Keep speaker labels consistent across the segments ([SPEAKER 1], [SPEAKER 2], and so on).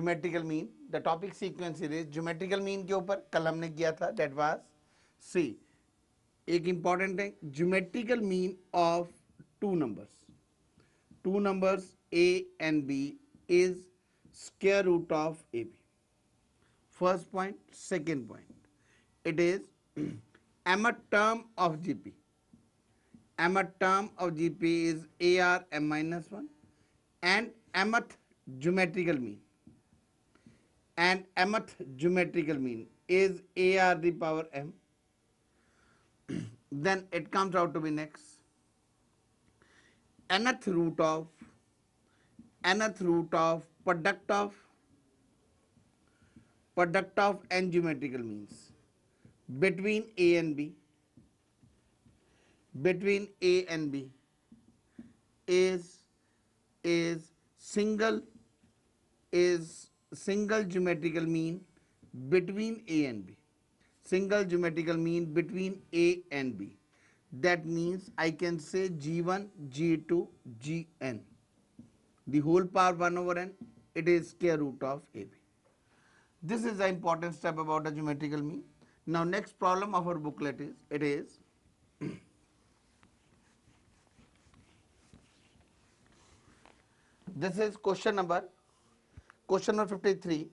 [SPEAKER 1] Geometrical mean, the topic sequence is geometrical mean के ऊपर कल हमने किया था, दैट वाज सी, एक इंपॉर्टेंट है geometrical mean of two numbers a and b is square root of ab. First point. Second point, it is mth term of gp. Mth term of gp is ar m minus 1 and mth geometrical mean, and mth geometrical mean is ar the power m. Then it comes out to be next nth root of product of n geometrical means between a and b, is single geometrical mean between a and b. Single geometrical mean between a and b. That means I can say g1, g2, gn. The whole power 1 over n, it is square root of ab. This is the important step about a geometrical mean. Now next problem of our booklet is, it is this is question number 53.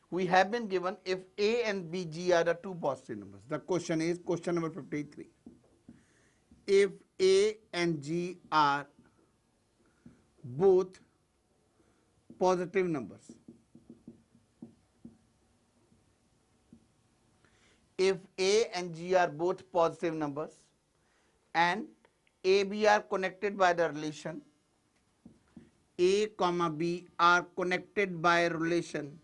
[SPEAKER 1] We have been given if a and b, g are the two positive numbers. The question is question number 53. If a and g are both positive numbers, if a and g are both positive numbers and a, b are connected by the relation, a comma b are connected by a relation,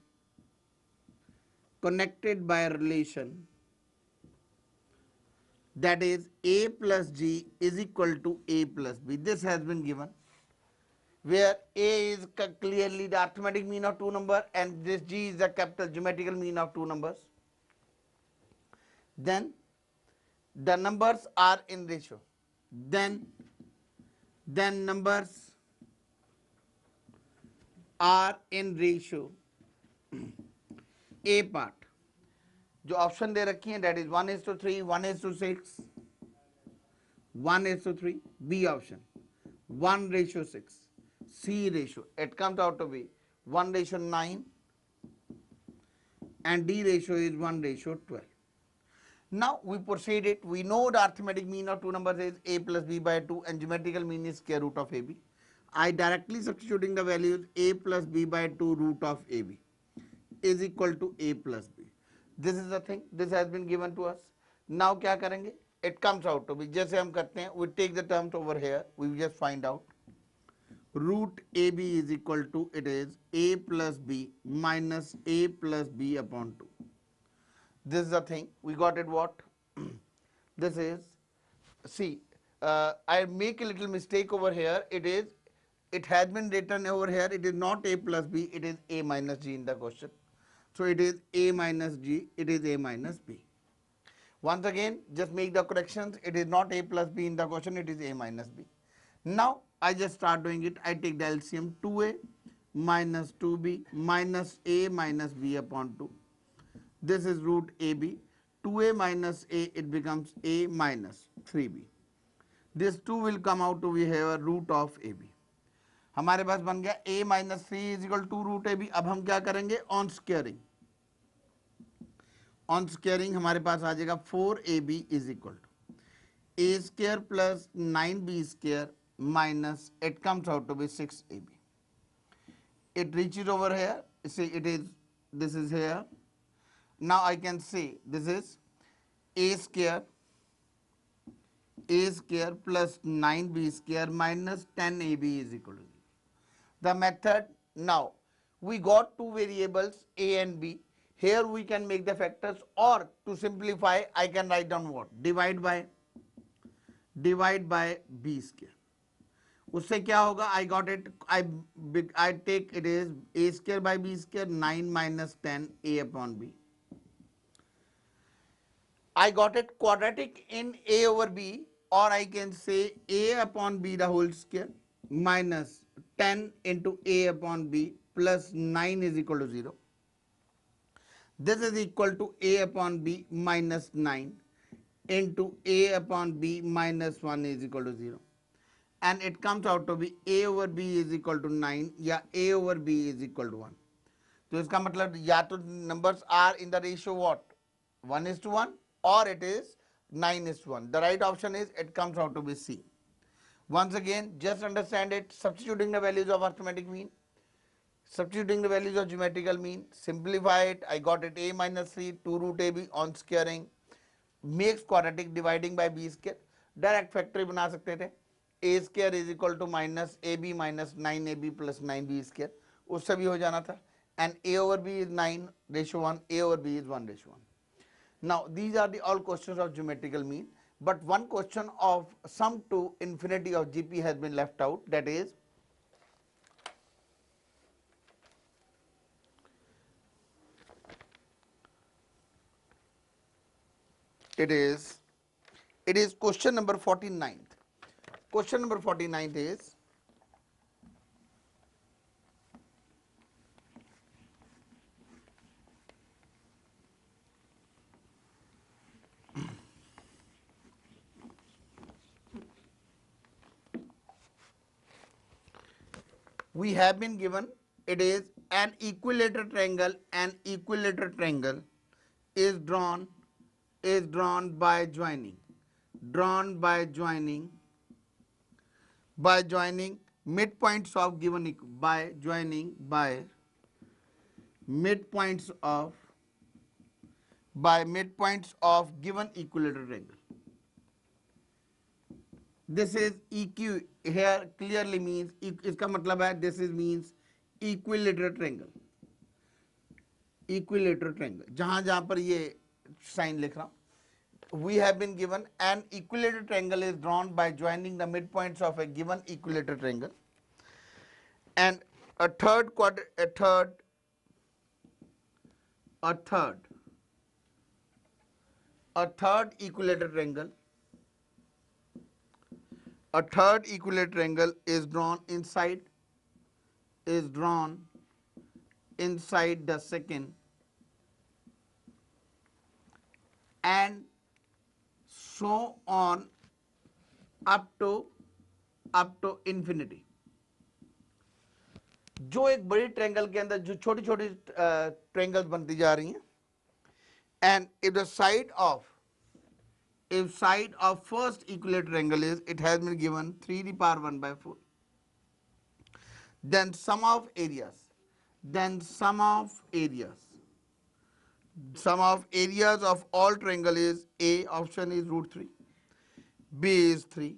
[SPEAKER 1] that is a plus g is equal to a plus b. This has been given, where a is clearly the arithmetic mean of two numbers and this g is the capital geometrical mean of two numbers. Then the numbers are in ratio. Then numbers are in ratio. A part जो option दे रखी है, that is 1:3, 1:6, 1:3. B option 1:6. C ratio, it comes out to be 1:9 and D ratio is 1:12. Now we proceed it. We know the arithmetic mean of two numbers is a plus b by 2 and geometrical mean is square root of ab. I directly substituting the values a plus b by 2 root of ab is equal to a plus b. This is the thing, this has been given to us. Now क्या करेंगे? It comes out to be, जैसे हम करते हैं, we take the terms over here, we just find out root ab is equal to, it is a plus b minus a plus b upon 2. This is the thing, we got it what? This is, see, I make a little mistake over here, it has been written over here, it is not a plus b, it is a minus g in the question. So it is a minus g, it is a minus b. Once again, just make the corrections, it is not a plus b in the question, it is a minus b. Now I just start doing it, I take the LCM 2a minus 2b minus a minus b upon 2. This is root ab, 2a minus a, it becomes a minus 3b. This 2 will come out to be here root of ab. हमारे पास बन गया a minus 3 is equal to root ab. अब हम क्या करेंगे? On squaring हमारे पास आ जाएगा 4ab is equal to a square plus 9b square minus, it comes out to be 6ab. It reaches over here, see it is, this is here. Now I can say this is a square plus 9b square minus 10ab is equal to 0. The method, now we got two variables a and b. Here we can make the factors, or to simplify I can write down what? Divide by b square. उससे क्या होगा? I got it, I take it is a square by b square, 9 minus 10 a upon b. I got it quadratic in a over b, or I can say a upon b the whole square minus 10 into a upon b plus 9 is equal to 0. This is equal to a upon b minus 9 into a upon b minus 1 is equal to 0. And it comes out to be a over b is equal to 9 या a over b is equal to 1. तो इसका मतलब या तो numbers are in the ratio what 1:1 or it is 9:1. The right option is it comes out to be C. Once again, just understand it, substituting the values of arithmetic mean, substituting the values of geometrical mean, simplify it. I got it a minus 3 2 root ab on squaring makes quadratic dividing by b square. Direct factor बना सकते थे, a square is equal to minus ab minus 9ab plus 9b square, उससे भी हो जाना था. And a over b is 9:1, a over b is 1:1. Now these are the all questions of geometrical mean, but one question of sum to infinity of GP has been left out, that is it is question number 49th. Question number 49th is we have been given, it is an equilateral triangle is drawn by joining midpoints of given by midpoints of given equilateral triangle. This is EQ here clearly means, इसका मतलब है this is means equilateral triangle. जहां जहां पर ये sign लिख रहा हूं, we have been given an equilateral triangle is drawn by joining the midpoints of a given equilateral triangle, and a third equilateral triangle. A third equilateral triangle is drawn inside the second, and so on up to infinity. जो एक बड़ी triangle के अंदर जो छोटी छोटी triangles बनती जा रही हैं, and if side of first equilateral triangle is, it has been given 3 to the power 1/4, then sum of areas of all triangle is, A option is √3, B is 3,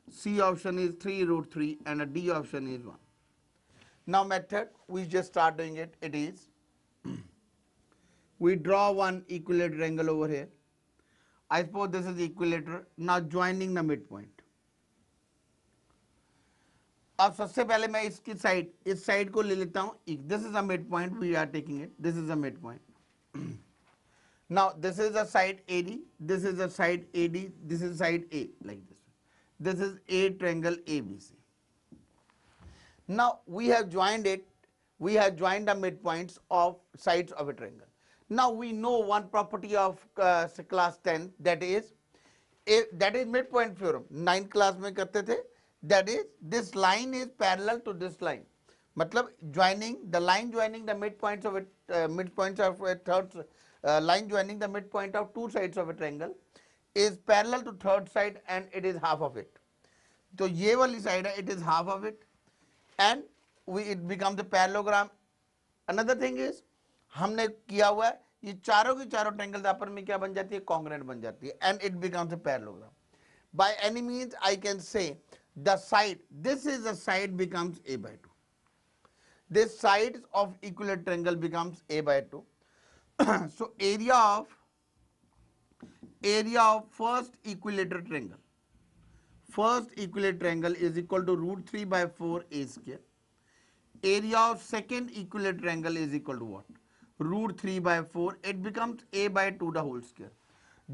[SPEAKER 1] C option is 3 √3, and a D option is 1. Now method, we just start doing it. It is, we draw one equilateral triangle over here. I suppose this is equilateral. Now joining the midpoint. अब सबसे पहले मैं इसकी side, इस side को ले लेता हूं. This is a midpoint, we are taking it. This is a midpoint. Now this is a side AD, this is a side AD, this is side A, like this. This is a triangle ABC. Now we have joined it, we have joined the midpoints of sides of a triangle. Now we know one property of class 10, that is midpoint theorem. 9th class में करते थे, that is this line is parallel to this line. मतलब the line joining the midpoints of a third line joining the midpoint of two sides of a triangle is parallel to third side, and it is half of it. तो ये वाली side है, it is half of it, and it becomes a parallelogram. Another thing is, हमने किया हुआ है, ये चारों की चारों ट्रायंगल्स आपस में क्या बन जाती है, कॉन्ग्रुएंट बन जाती है, and it becomes a parallelogram. By any means I can say the side, this is the side becomes a/2. This sides of equilateral triangle becomes a/2. So area of first equilateral triangle is equal to √3/4 a square. Area of second equilateral triangle is equal to what? √3/4. It becomes a/2 the whole square.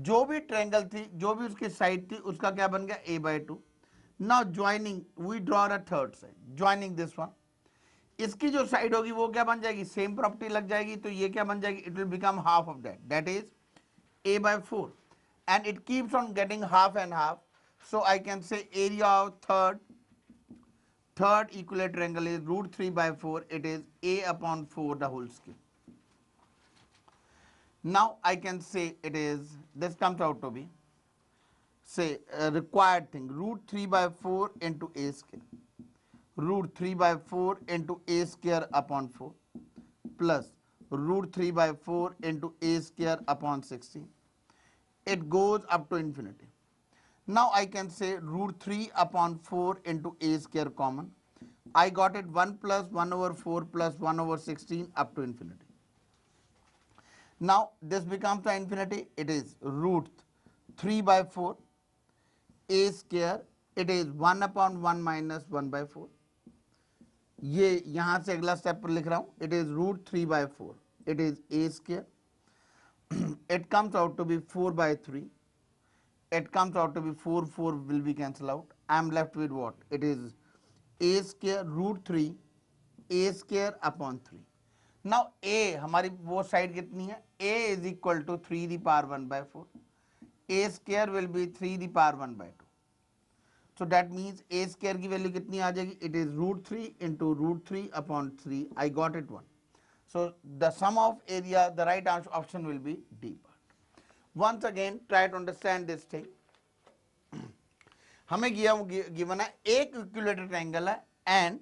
[SPEAKER 1] जो भी triangle थी, जो भी उसकी side थी, उसका क्या बन गया, a/2. Now joining, we draw a third side, joining this one. इसकी जो साइड होगी वो क्या बन जाएगी, सेम प्रॉपर्टी लग जाएगी, तो ये क्या बन जाएगी, it will become half of that, that is a by 4, and it keeps on getting half and half, so I can say area of third equilateral angle is root 3 by 4, it is a upon 4 the whole square. Now I can say it is, this comes out to be, say required thing, root 3 by 4 into a square, root 3 by 4 into a square upon 4 plus root 3 by 4 into a square upon 16. It goes up to infinity. Now I can say root 3 upon 4 into a square common. I got it 1 plus 1 over 4 plus 1 over 16 up to infinity. Now this becomes the infinity, it is root 3 by 4 a square, it is 1 upon 1 minus 1 by 4. ये यहाँ से अगला step पर लिख रहा हूँ, it is root 3 by 4, it is a square, it comes out to be 4 by 3, it comes out to be 4, 4 will be cancelled out, I am left with what, it is a square root 3 a square upon 3. Now a हमारी वो side कितनी है, a is equal to 3 the power 1 by 4, a square will be 3 the power 1 by 2. So that means a square की value कितनी आ जाएगी, it is root 3 into root 3 upon 3, I got it 1. So the sum of area, the right option will be D part. Once again try to understand this thing. हमें given है एक equilateral triangle है and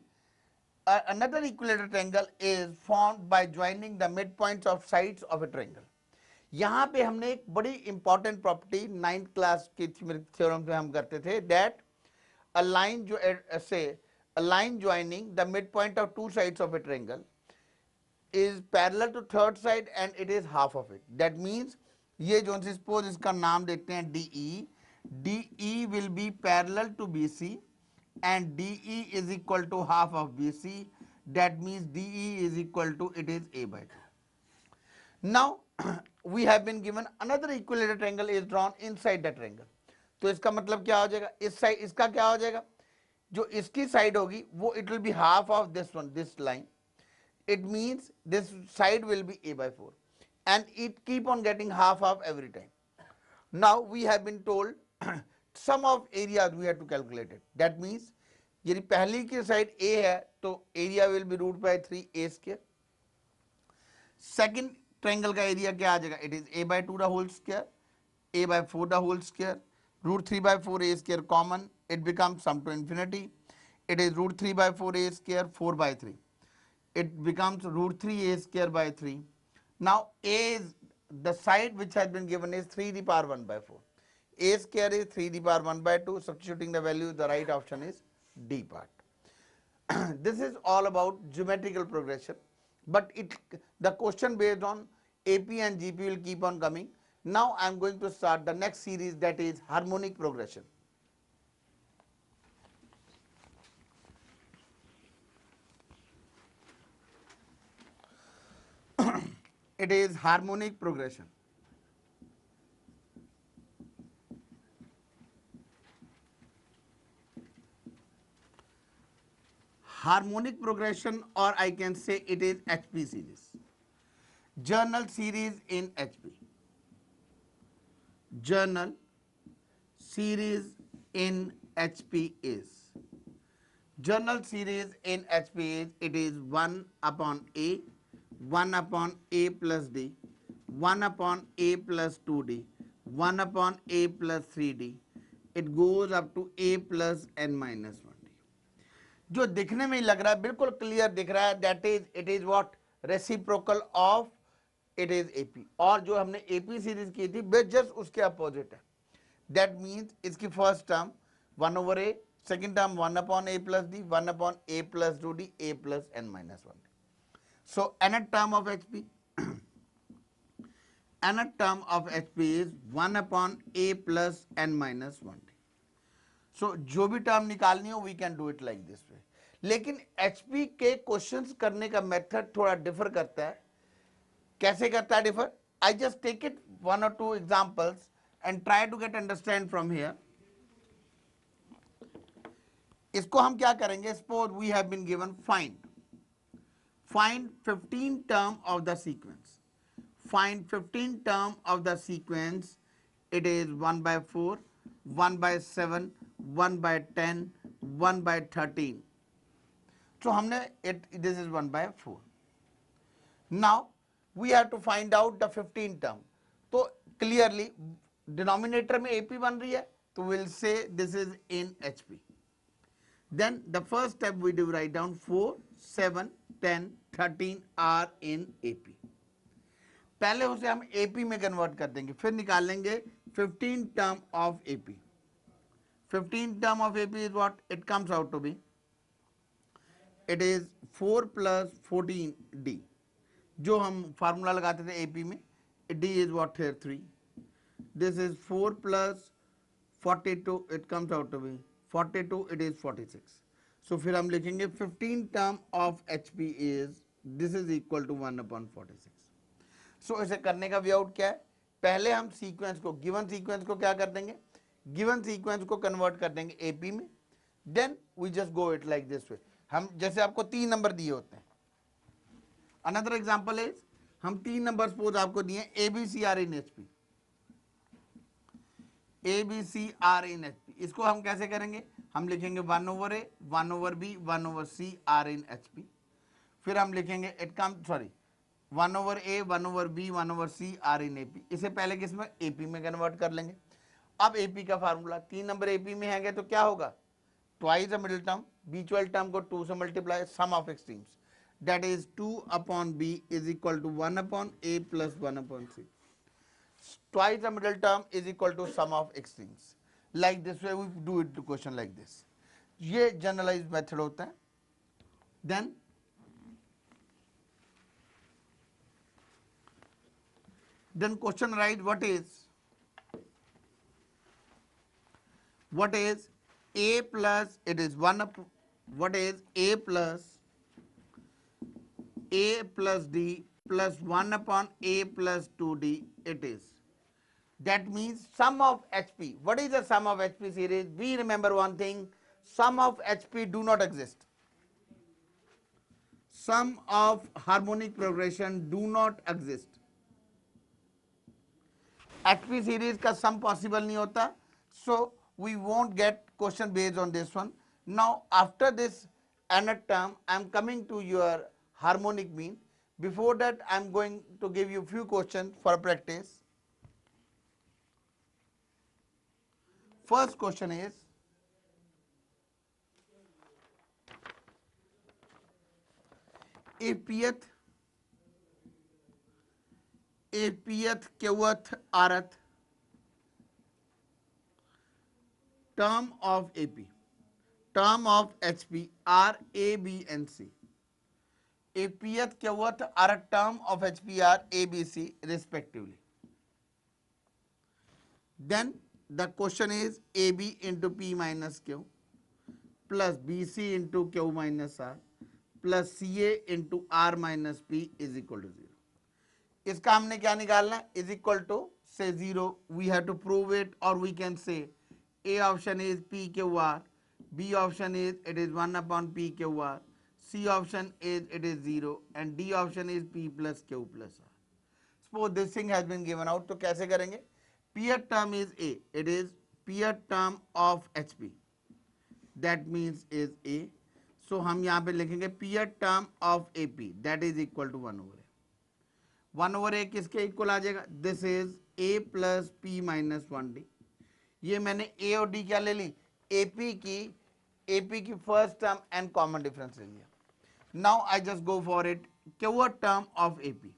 [SPEAKER 1] another equilateral triangle is formed by joining the midpoints of sides of a triangle. यहाँ पे हमने एक बड़ी important property 9th class की थ्योरम में हम करते थे, that a line say a line joining the midpoint of two sides of a triangle is parallel to third side and it is half of it. That means ये जो suppose इसका नाम देते हैं DE, DE will be parallel to BC and DE is equal to half of BC. That means DE is equal to, it is A by 2. Now we have been given another equilateral triangle is drawn inside the triangle. तो इसका मतलब क्या हो जाएगा, इस side इसका क्या हो जाएगा, जो इसकी साइड होगी वो it will be half of this one, this line, it means this side will be a by 4 and it keep on getting half of every time. Now we have been told sum of areas we have to calculate it. That means यदि पहली की side a है तो area will be root by 3 a square. Second triangle का area क्या आ जाएगा, it is a by 2 the whole square, a by 4 the whole square, root 3 by 4 a square common, it becomes sum to infinity, it is root 3 by 4 a square 4 by 3, it becomes root 3 a square by 3. Now a is the side which has been given is 3 the power 1 by 4, a square is 3 the power 1 by 2, substituting the value the right option is D part. This is all about geometrical progression, but the question based on AP and GP will keep on coming. Now I am going to start the next series, that is harmonic progression. It is harmonic progression. Harmonic progression, or I can say it is HP series. Journal series in HP. Journal series in HP is. Journal series in HP is, it is 1 upon A, 1 upon A plus D, 1 upon A plus 2D, 1 upon A plus 3D. It goes up to A plus n minus 1D. जो दिखने में ही लग रहा है बिल्कुल clear दिख रहा है, that is it is what, reciprocal of it is AP, और जो हमने एपी सीरीज की थी बस जस्ट उसके अपोजिट है. दैट मीन्स इसकी first term 1 over a, second term 1 upon a plus d, 1 upon a plus 2d, a plus n minus 1d. So nth term of HP, nth term of HP is 1 upon a plus n minus 1d. So जो भी term निकालनी हो we can do it like this way. लेकिन HP के questions करने का method थोड़ा differ करता है. कैसे करता है differ, I just take it 1 or 2 examples and try to get understand from here. इसको हम क्या करेंगे, suppose we have been given find find 15 term of the sequence. Find 15 term of the sequence. It is 1 by 4, 1 by 7, 1 by 10, 1 by 13. So हमने this is 1 by 4. Now we have to find out the 15 term. तो clearly denominator में AP बन रही है, तो we'll say this is in HP. Then the first step we do write down 4, 7, 10, 13 are in AP. पहले उसे हम AP में कन्वर्ट कर देंगे, फिर निकाल लेंगे 15 term of AP. 15 term of AP is what? It comes out to be, it is 4 plus 14D. जो हम फार्मूला लगाते थे AP में, D is what here 3. This is 4 plus 42, it comes out to be 42, it is 46. So फिर हम लिखेंगे 15 term of HP is, this is equal to 1 upon 46. So इसे करने का वे आउट क्या है? पहले हम सीक्वेंस को, गिवन सीक्वेंस को क्या कर देंगे? गिवन सीक्वेंस को कन्वर्ट कर देंगे AP में. Then we just go it like this way. हम जैसे आपको 3 नंबर दिए होते हैं. Another example is, हम 3 नंबर सपोज आपको दिए ABC are in HP. ABC are in HP. इसको हम कैसे करेंगे? हम लिखेंगे 1 over A, 1 over B, 1 over C are in HP. फिर हम लिखेंगे it comes, sorry, 1 over A, 1 over B, 1 over C are in AP. इसे पहले किस में? AP में कन्वर्ट कर लेंगे. अब AP का फार्मूला, 3 नंबर AP में है तो क्या होगा? ट्वाइस द मिडिल टर्म, बीच वाले टर्म को 2 से multiply, sum of extremes, that is 2 upon B is equal to 1 upon A plus 1 upon C. Twice the middle term is equal to sum of extremes. Like this way we do it to question like this. ये generalized method होता है. Then question write what is A plus, it is 1 up, what is A plus D plus 1 upon A plus 2D it is. That means sum of HP. What is the sum of HP series? We remember one thing, sum of HP do not exist. Sum of harmonic progression do not exist. HP series का sum possible नहीं होता. So we won't get question based on this one. Now after this nth term, I am coming to your harmonic mean. Before that, I am going to give you few questions for practice. First question is, APth, Qth, Rth term of AP, term of HP are A, B and C. APth, Qth, Rth term of HP are A, B, C respectively. Then the question is AB into P minus Q plus BC into Q minus R plus CA into R minus P is equal to 0. इसका हमने क्या निकालना है? Is equal to say 0. We have to prove it, or we can say A option is PQR, B option is it is 1 upon PQR, C option is it is 0 and D option is P plus Q plus R. Suppose this thing has been given out, तो कैसे करेंगे? Pth term is A, it is Pth term of HP, that means is A. So हम यहाँ पे लिखेंगे Pth term of AP, that is equal to 1 over A. 1 over A किसके equal आ जाएगा? This is A plus P minus 1D. ये मैंने A और D क्या ले ली? AP की first term and common difference ले लिया. Now I just go for it. Qth term of AP,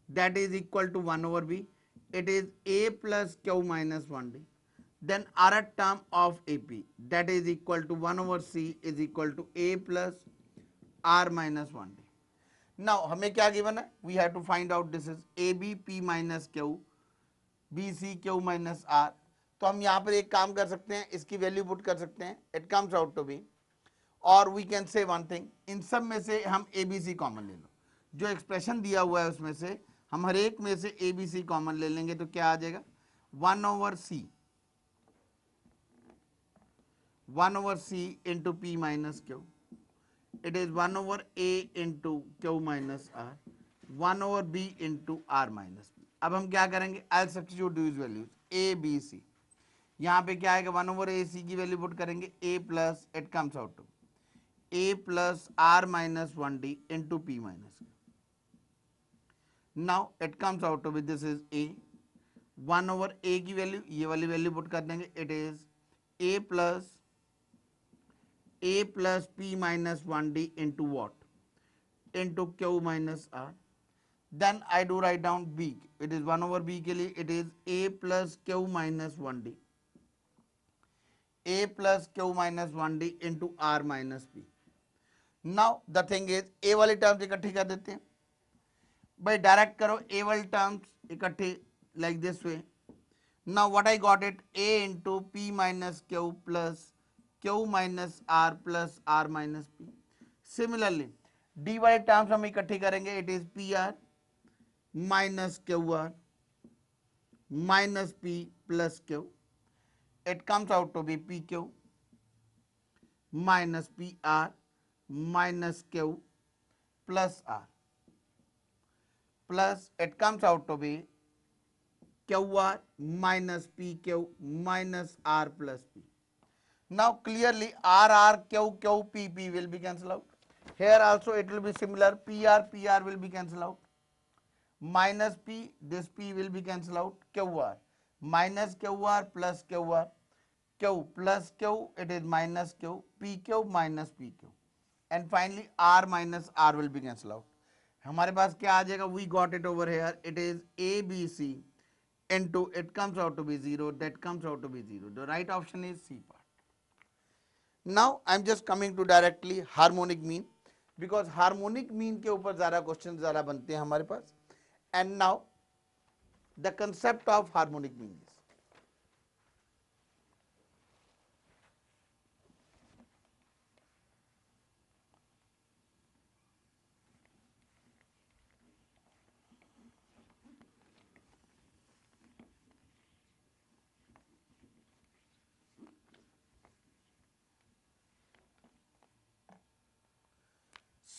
[SPEAKER 1] that is equal to 1 over B. It is A plus Q minus 1D. Then Rth term of AP, that is equal to 1 over C is equal to A plus R minus 1D. Now हमें क्या given है? We have to find out this is AB P minus Q, BC Q minus R. तो हम यहाँ पर एक काम कर सकते हैं, इसकी वैल्यू पुट कर सकते हैं. It comes out to be, और we can say one thing, इन सब में से हम ABC कॉमन ले लो. जो एक्सप्रेशन दिया हुआ है उसमें से हम हर एक में से ABC कॉमन ले लेंगे तो क्या आ जाएगा? 1 over C into P minus Q it is 1 over a into q minus r, 1 over b into r minus b. अब हम क्या करेंगे, I substitute this values a b c, यहाँ पे क्या आएगा 1 over a c की वैल्यू पुट करेंगे a plus it comes out to a plus r minus 1d into p minus q. Now it comes out to be this is a 1 over a की value, ये वाली value put कर देंगे, it is a plus p minus 1d into what, into q minus r. Then I do write down b, it is 1 over b के लिए it is a plus q minus 1d, a plus q minus 1d into r minus p. Now the thing is a वाली terms इकट्ठी कर देते हैं भाई, direct करो a वाली टर्म्स इकट्ठी like this way. Now what I got it, a into p minus q plus q minus r plus r minus p. Similarly d वाले टर्म्स हम इकट्ठी करेंगे, it is pr minus qr minus p plus q. It comes out to be pq minus pr minus q plus r, plus it comes out to be qr minus pq minus r plus p. Now clearly r q q p p will be cancelled out. Here also it will be similar, pr will be cancelled out, minus p, this p will be cancelled out, qr minus qr plus qr, q plus q, it is minus q, pq minus pq, and finally r minus r will be cancelled out. हमारे पास क्या आ जाएगा, we got it over here, it is abc into it comes out to be 0, that comes out to be 0. The right option is C part. Now I am just coming to directly harmonic mean, because harmonic mean के ऊपर ज़्यादा question ज़्यादा बनते हैं हमारे पास. And now the concept of harmonic mean is,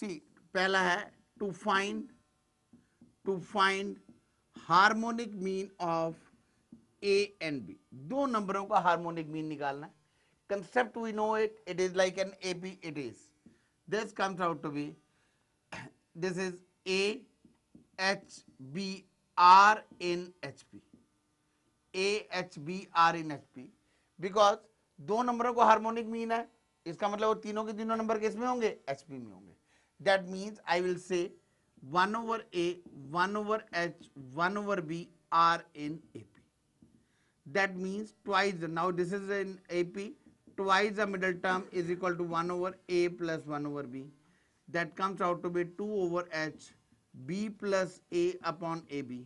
[SPEAKER 1] see पहला है to find harmonic mean of a and b. दो नंबरों का हार्मोनिक मीन निकालना है. Concept we know it, it is like an AP, it is, this comes out to be, this is a h b r in hp, a h b r in hp, because दो नंबरों को harmonic mean है, इसका मतलब वो तीनों के तीनों नंबर किस में होंगे, hp में होंगे. That means I will say 1 over a, 1 over h, 1 over b are in AP. That means twice, now this is in AP, twice the middle term is equal to 1 over a plus 1 over b. That comes out to be 2 over h, b plus a upon ab,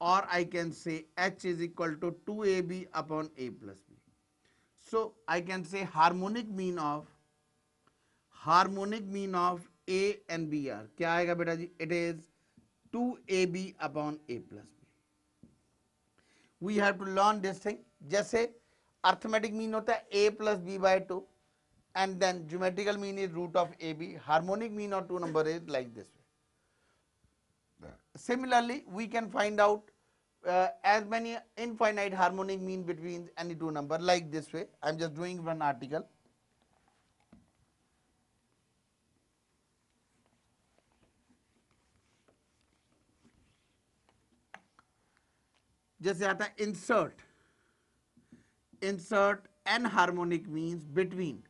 [SPEAKER 1] or I can say h is equal to 2ab upon a plus b. So I can say harmonic mean of a and b are, क्या आएगा बेटा जी, it is 2ab upon a plus b. We have to learn this thing. जैसे arithmetic mean होता है a plus b by 2, and then geometrical mean is root of ab. Harmonic mean of two number is like this way. Similarly, we can find out as many infinite harmonic mean between any two number like this way. I am just doing one article. जैसे आता है insert n harmonic means between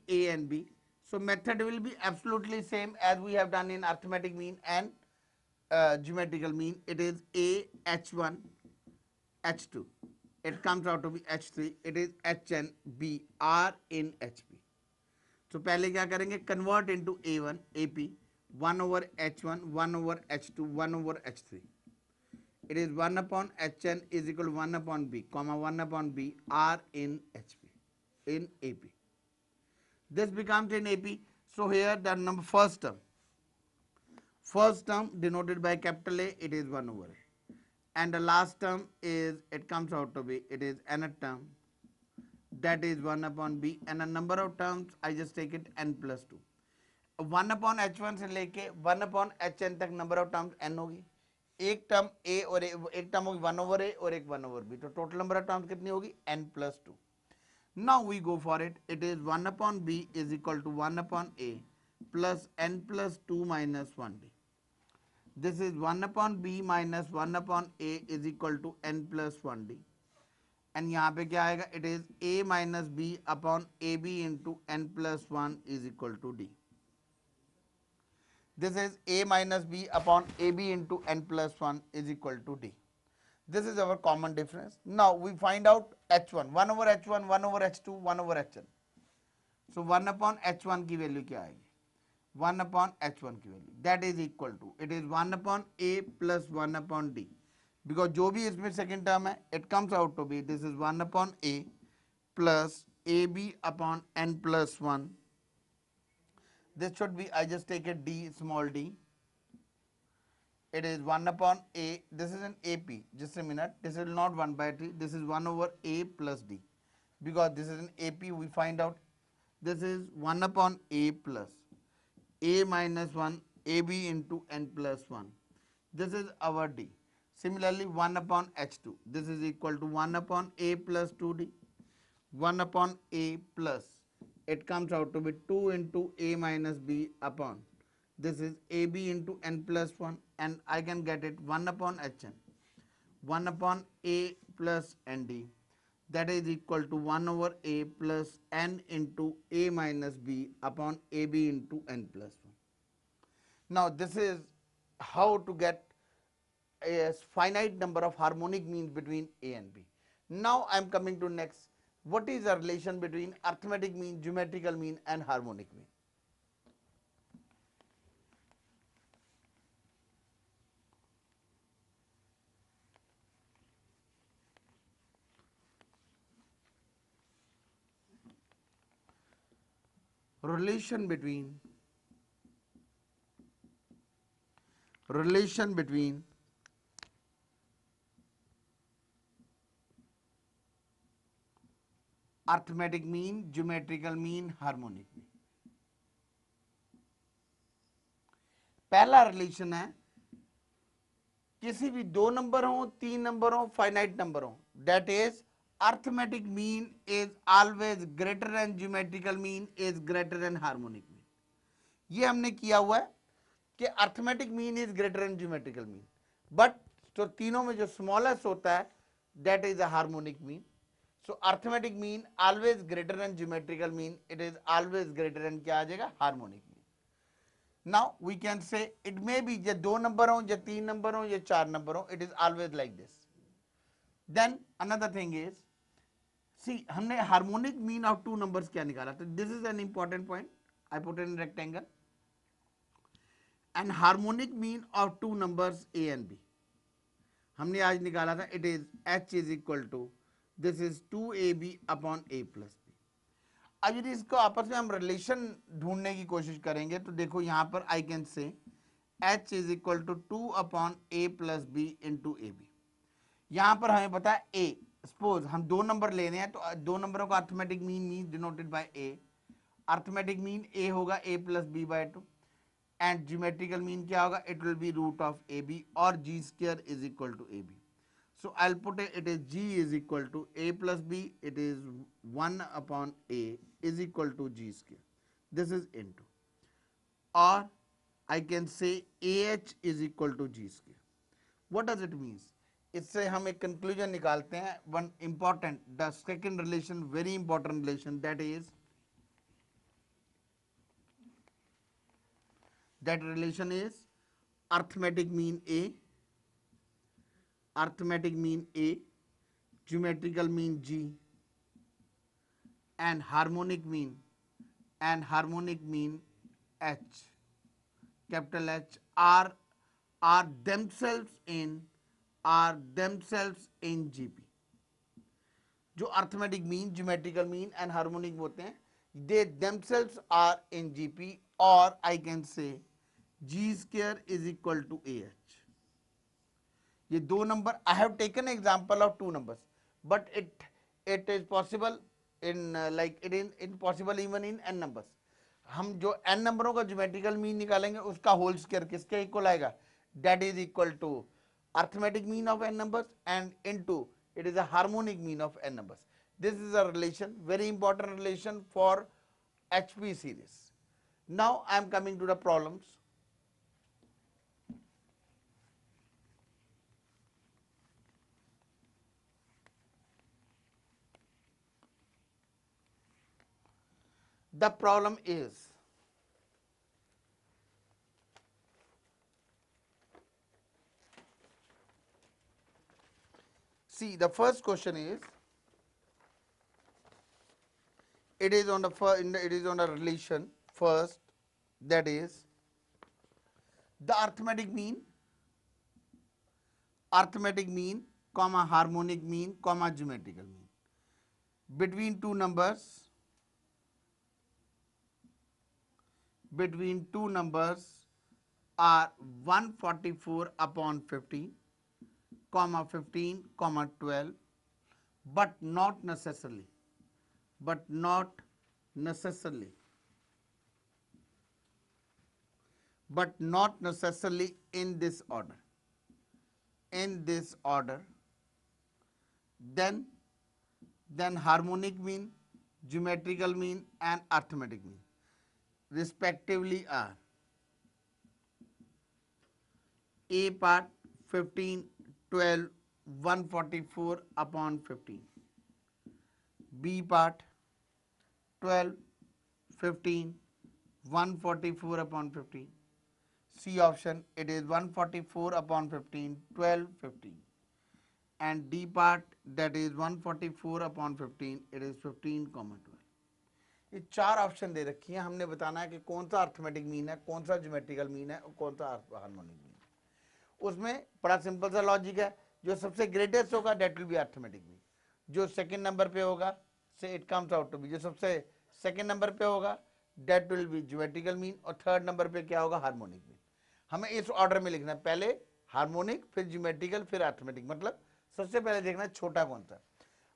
[SPEAKER 1] a and b. So method will be absolutely same as we have done in arithmetic mean and geometrical mean. It is a h1 h2, it comes out to be h3, it is hn b r in hp. So पहले क्या करेंगे, convert into a1 ap, 1 over h1, 1 over h2, 1 over h3. It is 1 upon hn is equal to 1 upon b, comma 1 upon b r in hp, in ap. This becomes in ap. So here the number first term denoted by capital A, it is 1 over a, and the last term is, it comes out to be, it is nth term that is 1 upon b, and a number of terms I just take it n plus 2. 1 upon h1 से लेके 1 upon hn तक number of terms n होगी, एक term a और एक term होगी 1 over a और एक 1 over b, तो टोटल नंबर ऑफ टर्म्स कितनी होगी n plus 2. Now we go for it. It is 1 upon b is equal to 1 upon a plus n plus 2 minus 1d. This is 1 upon b minus 1 upon a is equal to n plus 1d. And यहाँ पे क्या आएगा? It is a minus b upon ab into n plus 1 is equal to d. This is a minus b upon ab into n plus 1 is equal to d. This is our common difference. Now we find out h1, 1 over h1, 1 over h2, 1 over hn. So 1 upon h1 की value क्या आएगी? 1 upon h1 की value, that is equal to, it is 1 upon a plus 1 upon d. Because जो भी इसमें second term है, it comes out to be, this is 1 upon a plus ab upon n plus 1. This should be, I just take a d, small d. It is 1 upon a, this is an ap, just a minute, this is not 1 by 3, this is 1 over a plus d. Because this is an ap, we find out, this is 1 upon a plus a minus 1 ab into n plus 1. This is our d. Similarly, 1 upon h2, this is equal to 1 upon a plus 2d, 1 upon a plus, it comes out to be 2 into a minus b upon, this is ab into n plus 1, and I can get it 1 upon hn, 1 upon a plus nd, that is equal to 1 over a plus n into a minus b upon ab into n plus 1. Now this is how to get a finite number of harmonic means between a and b. Now I am coming to next. What is the relation between arithmetic mean, geometrical mean and harmonic mean? Relation between arithmetic mean, geometrical mean, harmonic mean. पहला relation है, किसी भी दो number हो, तीन number हो, finite number हो, that is arithmetic mean is always greater than geometrical mean is greater than harmonic mean. ये हमने किया हुआ है कि arithmetic mean is greater and geometrical mean, but तो तीनों में जो स्मॉलेस्ट होता है that is a harmonic mean. So arithmetic mean always greater and geometrical mean, it is always greater and क्या आ जाएगा? Harmonic mean. Now we can say it may be ये दो नंबर हो, या तीन नंबर हो, या चार नंबर हो, it is always like this. Then another thing is, see हमने harmonic mean of two numbers क्या निकाला, तो this is an important point, I put in rectangle. And harmonic mean of two numbers a and b हमने आज निकाला था, it is h is equal to, this is 2ab upon a plus b. अब यदि इसको आपस में हम रिलेशन ढूंढने की कोशिश करेंगे तो देखो यहाँ पर I can say h is equal to 2 upon a plus b into ab. यहाँ पर हमें पता है a, सपोज हम दो नंबर ले रहे हैं तो दो नंबरों का arithmetic mean mean denoted by a. Arithmetic mean a होगा a plus b by 2. And geometrical mean क्या होगा? It will be root of AB or G square is equal to AB. So I'll put it is G is equal to A plus B. It is 1 upon A is equal to G square. This is into. Or I can say AH is equal to G square. What does it mean? इससे हम एक conclusion निकालते हैं. One important, the second relation, very important relation, that is, that relation is arithmetic mean A, geometrical mean G, and harmonic mean H, capital H, are themselves in GP. जो arithmetic mean, geometrical mean and harmonic होते हैं, they themselves are in GP, or I can say G square is equal to AH. ये दो number, I have taken example of two numbers, but it is possible in like it is impossible even in n numbers. हम जो n नंबरों का geometrical mean निकालेंगे उसका whole square किसके equal आएगा, that is equal to arithmetic mean of n numbers and into it is a harmonic mean of n numbers. This is a relation, very important relation for HP series. Now I am coming to the problems. The problem is, see the first question is, it is on the it is on a relation first, that is the arithmetic mean comma harmonic mean comma geometrical mean between two numbers are 144 upon 15 comma 15 comma 12, but not necessarily in this order, then harmonic mean, geometrical mean and arithmetic mean respectively are A part 15, 12, 144 upon 15, B part 12, 15, 144 upon 15, C option it is 144 upon 15, 12, 15, and D part that is 144 upon 15, it is 15, 12. ये चार option दे रखी हैं, हमने बताना है कि कौन सा अर्थमेटिक मीन है, कौन सा ज्योमेट्रिकल मीन है और कौन सा हार्मोनिक मीन है। उसमें बड़ा सिंपल सा लॉजिक है, जो सबसे ग्रेटेस्ट होगा that will be arithmetic mean, जो सेकंड नंबर पे होगा so it comes out to be, जो सबसे सेकंड नंबर पे होगा that will be geometrical mean और थर्ड नंबर पे क्या होगा, हार्मोनिक मीन। हमें इस ऑर्डर में लिखना है, पहले हार्मोनिक फिर ज्योमेट्रिकल फिर अर्थमेटिक, मतलब सबसे पहले देखना है छोटा कौन सा।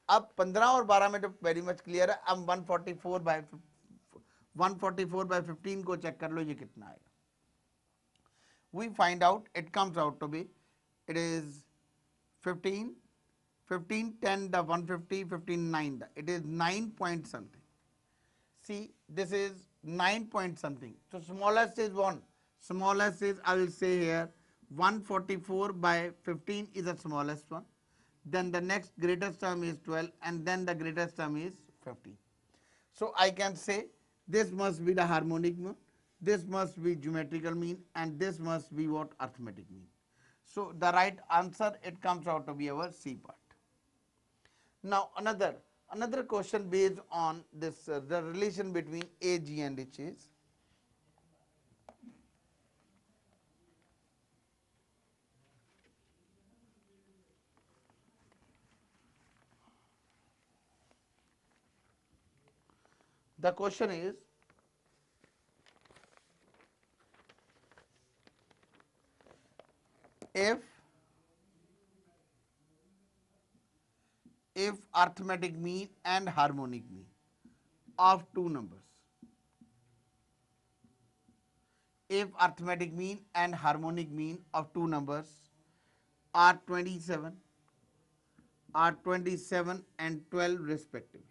[SPEAKER 1] अब 15 और 12 में तो वेरी मच क्लियर है। अब 144 बाय 15 को चेक कर लो ये कितना आएगा। We find out, it comes out to be, it is 15 15 10 the 150 15 9 the, it is 9 point something. See this is 9 point something, so smallest is 1, smallest is I will say here 144 by 15 is the smallest one, then the next greatest term is 12 and then the greatest term is 15. So I can say this must be the harmonic mean, this must be geometrical mean and this must be what, arithmetic mean. So the right answer it comes out to be our C part. Now another question based on this the relation between A, G and H is, the question is, if arithmetic mean and harmonic mean of two numbers, if arithmetic mean and harmonic mean of two numbers are 27 and 12 respectively,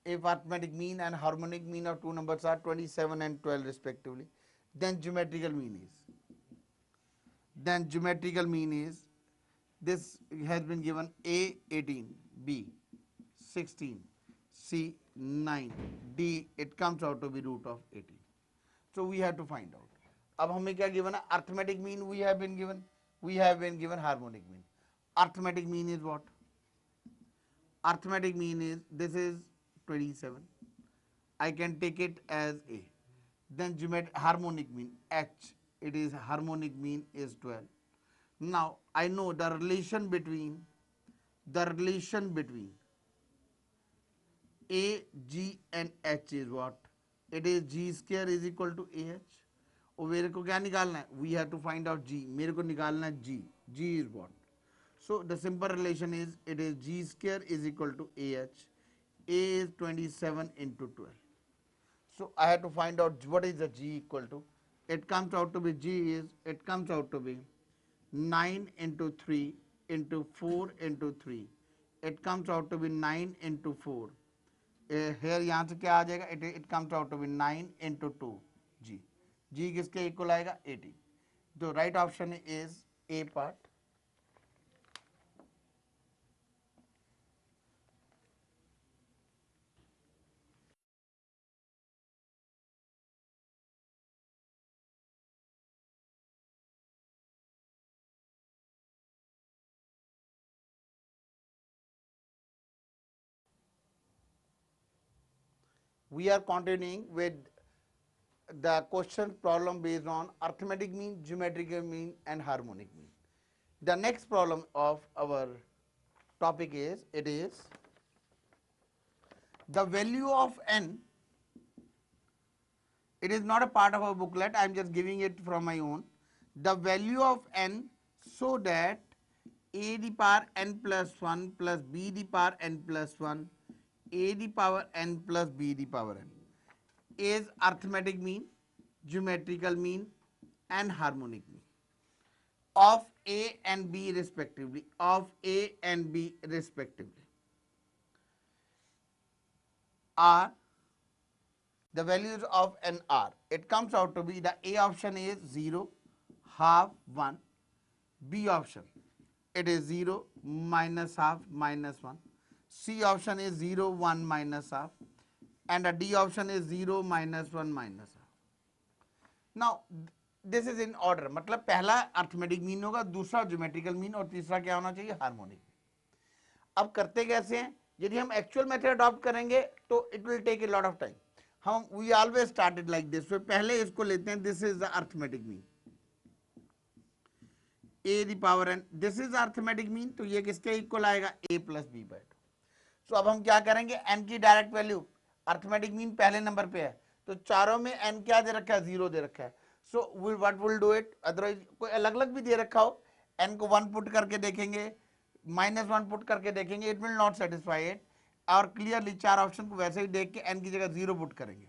[SPEAKER 1] if arithmetic mean and harmonic mean of two numbers are 27 and 12 respectively, then geometrical mean is, this has been given A 18, B 16, C 9, D it comes out to be root of 18. So we have to find out. अब हमें क्या given है, arithmetic mean we have been given harmonic mean. Arithmetic mean is what? Arithmetic mean is, this is 27, I can take it as A. Then harmonic mean H, it is harmonic mean is 12. Now I know the relation between A, G and H is what? It is G square is equal to AH. और मेरे को क्या निकालना है? We have to find out G. मेरे को निकालना है G. G is what? So the simple relation is, it is G square is equal to AH. A is 27 into 12. So I have to find out what is the G equal to. It comes out to be, it comes out to be 9 into 3 into 4 into 3. It comes out to be 9 into 4. Here यहाँ से क्या आ जाएगा, it comes out to be 9 into 2 G. G किसके equal आएगा, 18. The right option is A part. We are continuing with the question problem based on arithmetic mean, geometrical mean and harmonic mean. The next problem of our topic is, it is the value of n. It is not a part of our booklet, I am just giving it from my own. The value of n so that a the power n plus 1 plus b the power n plus 1, a the power n plus b the power n is arithmetic mean, geometrical mean and harmonic mean of a and b respectively, of a and b respectively, are the values of n are. It comes out to be, the A option is 0, half, 1. B option, it is 0, minus half, minus 1. C option is 0, 1, minus half. And the D option is 0, minus 1, minus half. Now this is in order, मतलब पहला arithmetic mean होगा, दूसरा geometrical mean और तीसरा क्या होना चाहिए, harmonic. अब करते कैसे हैं, यदि हम एक्चुअल मेथड अडॉप्ट करेंगे तो it will take a lot of time. हम we always started like this. पहले इसको लेते हैं, this is the arithmetic mean, a the power N, this is arithmetic mean. तो ये किसके इक्वल आएगा, A plus B by 2. So अब हम क्या करेंगे, एन की डायरेक्ट वैल्यू, अर्थमेटिक मीन पहले नंबर पे है तो चारों में एन क्या दे रखा है, 0 दे रखा है. So what will do it, otherwise कोई अलग अलग भी दे रखा हो, एन को 1 पुट करके देखेंगे, -1 पुट करके देखेंगे, it will not satisfy it. और क्लियरली चार ऑप्शन को वैसे ही देख के एन की जगह 0 पुट करेंगे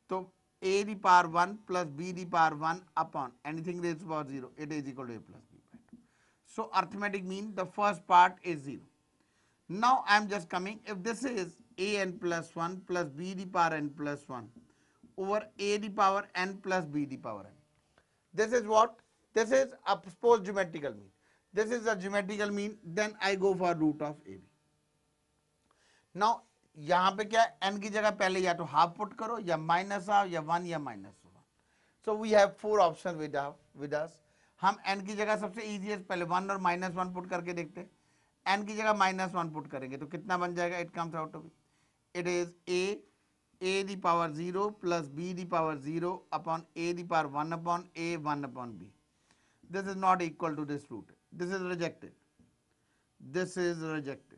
[SPEAKER 1] तो a the power 1 plus b the power 1 upon anything raised to power 0, it is equal to a plus b by 2. So arithmetic mean the first part is 0. Now I am just coming, if this is a n plus 1 plus b the power n plus 1 over a the power n plus b the power n. This is what? This is a supposed geometrical mean. This is a geometrical mean, then I go for root of ab. Now यहां पे क्या, n की जगह पहले या तो half put करो या माइनस हाफ या 1 या -1. So we have 4 option with us. हम n की जगह सबसे इजीएस्ट पहले 1 और -1 पुट करके देखते हैं. n की जगह -1 पुट करेंगे तो कितना बन जाएगा, it comes out to be, it is a the power 0 plus b the power 0 upon a the power 1 upon a 1 upon b. This is not equal to this root, this is rejected, this is rejected.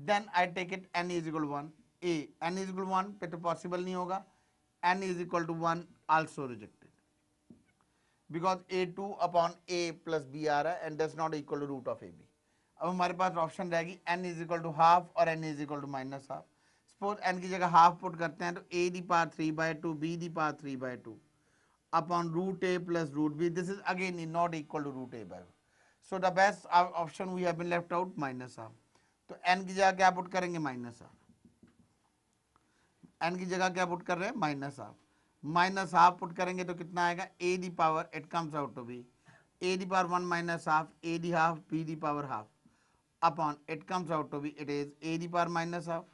[SPEAKER 1] Then I take it n is equal to 1, a n is equal to 1 पे तो possible नहीं होगा, n is equal to 1 also rejected because a2 upon a plus b आ रहा है and that's not equal to root of ab. अब हमारे पास option रहेगी n is equal to half और n is equal to minus half. Suppose n की जगह half put करते हैं तो a the power 3 by 2 b the power 3 by 2 upon root a plus root b. This is again not equal to root a by 1. So the best option we have been left out, minus half. तो n की जगह क्या put करेंगे, minus half. n की जगह क्या put कर रहे हैं, minus half. Minus half put करेंगे तो कितना आएगा, a the power, it comes out to be a the power 1 minus half, a the half b the power half upon, it comes out to be, it is a the power minus half,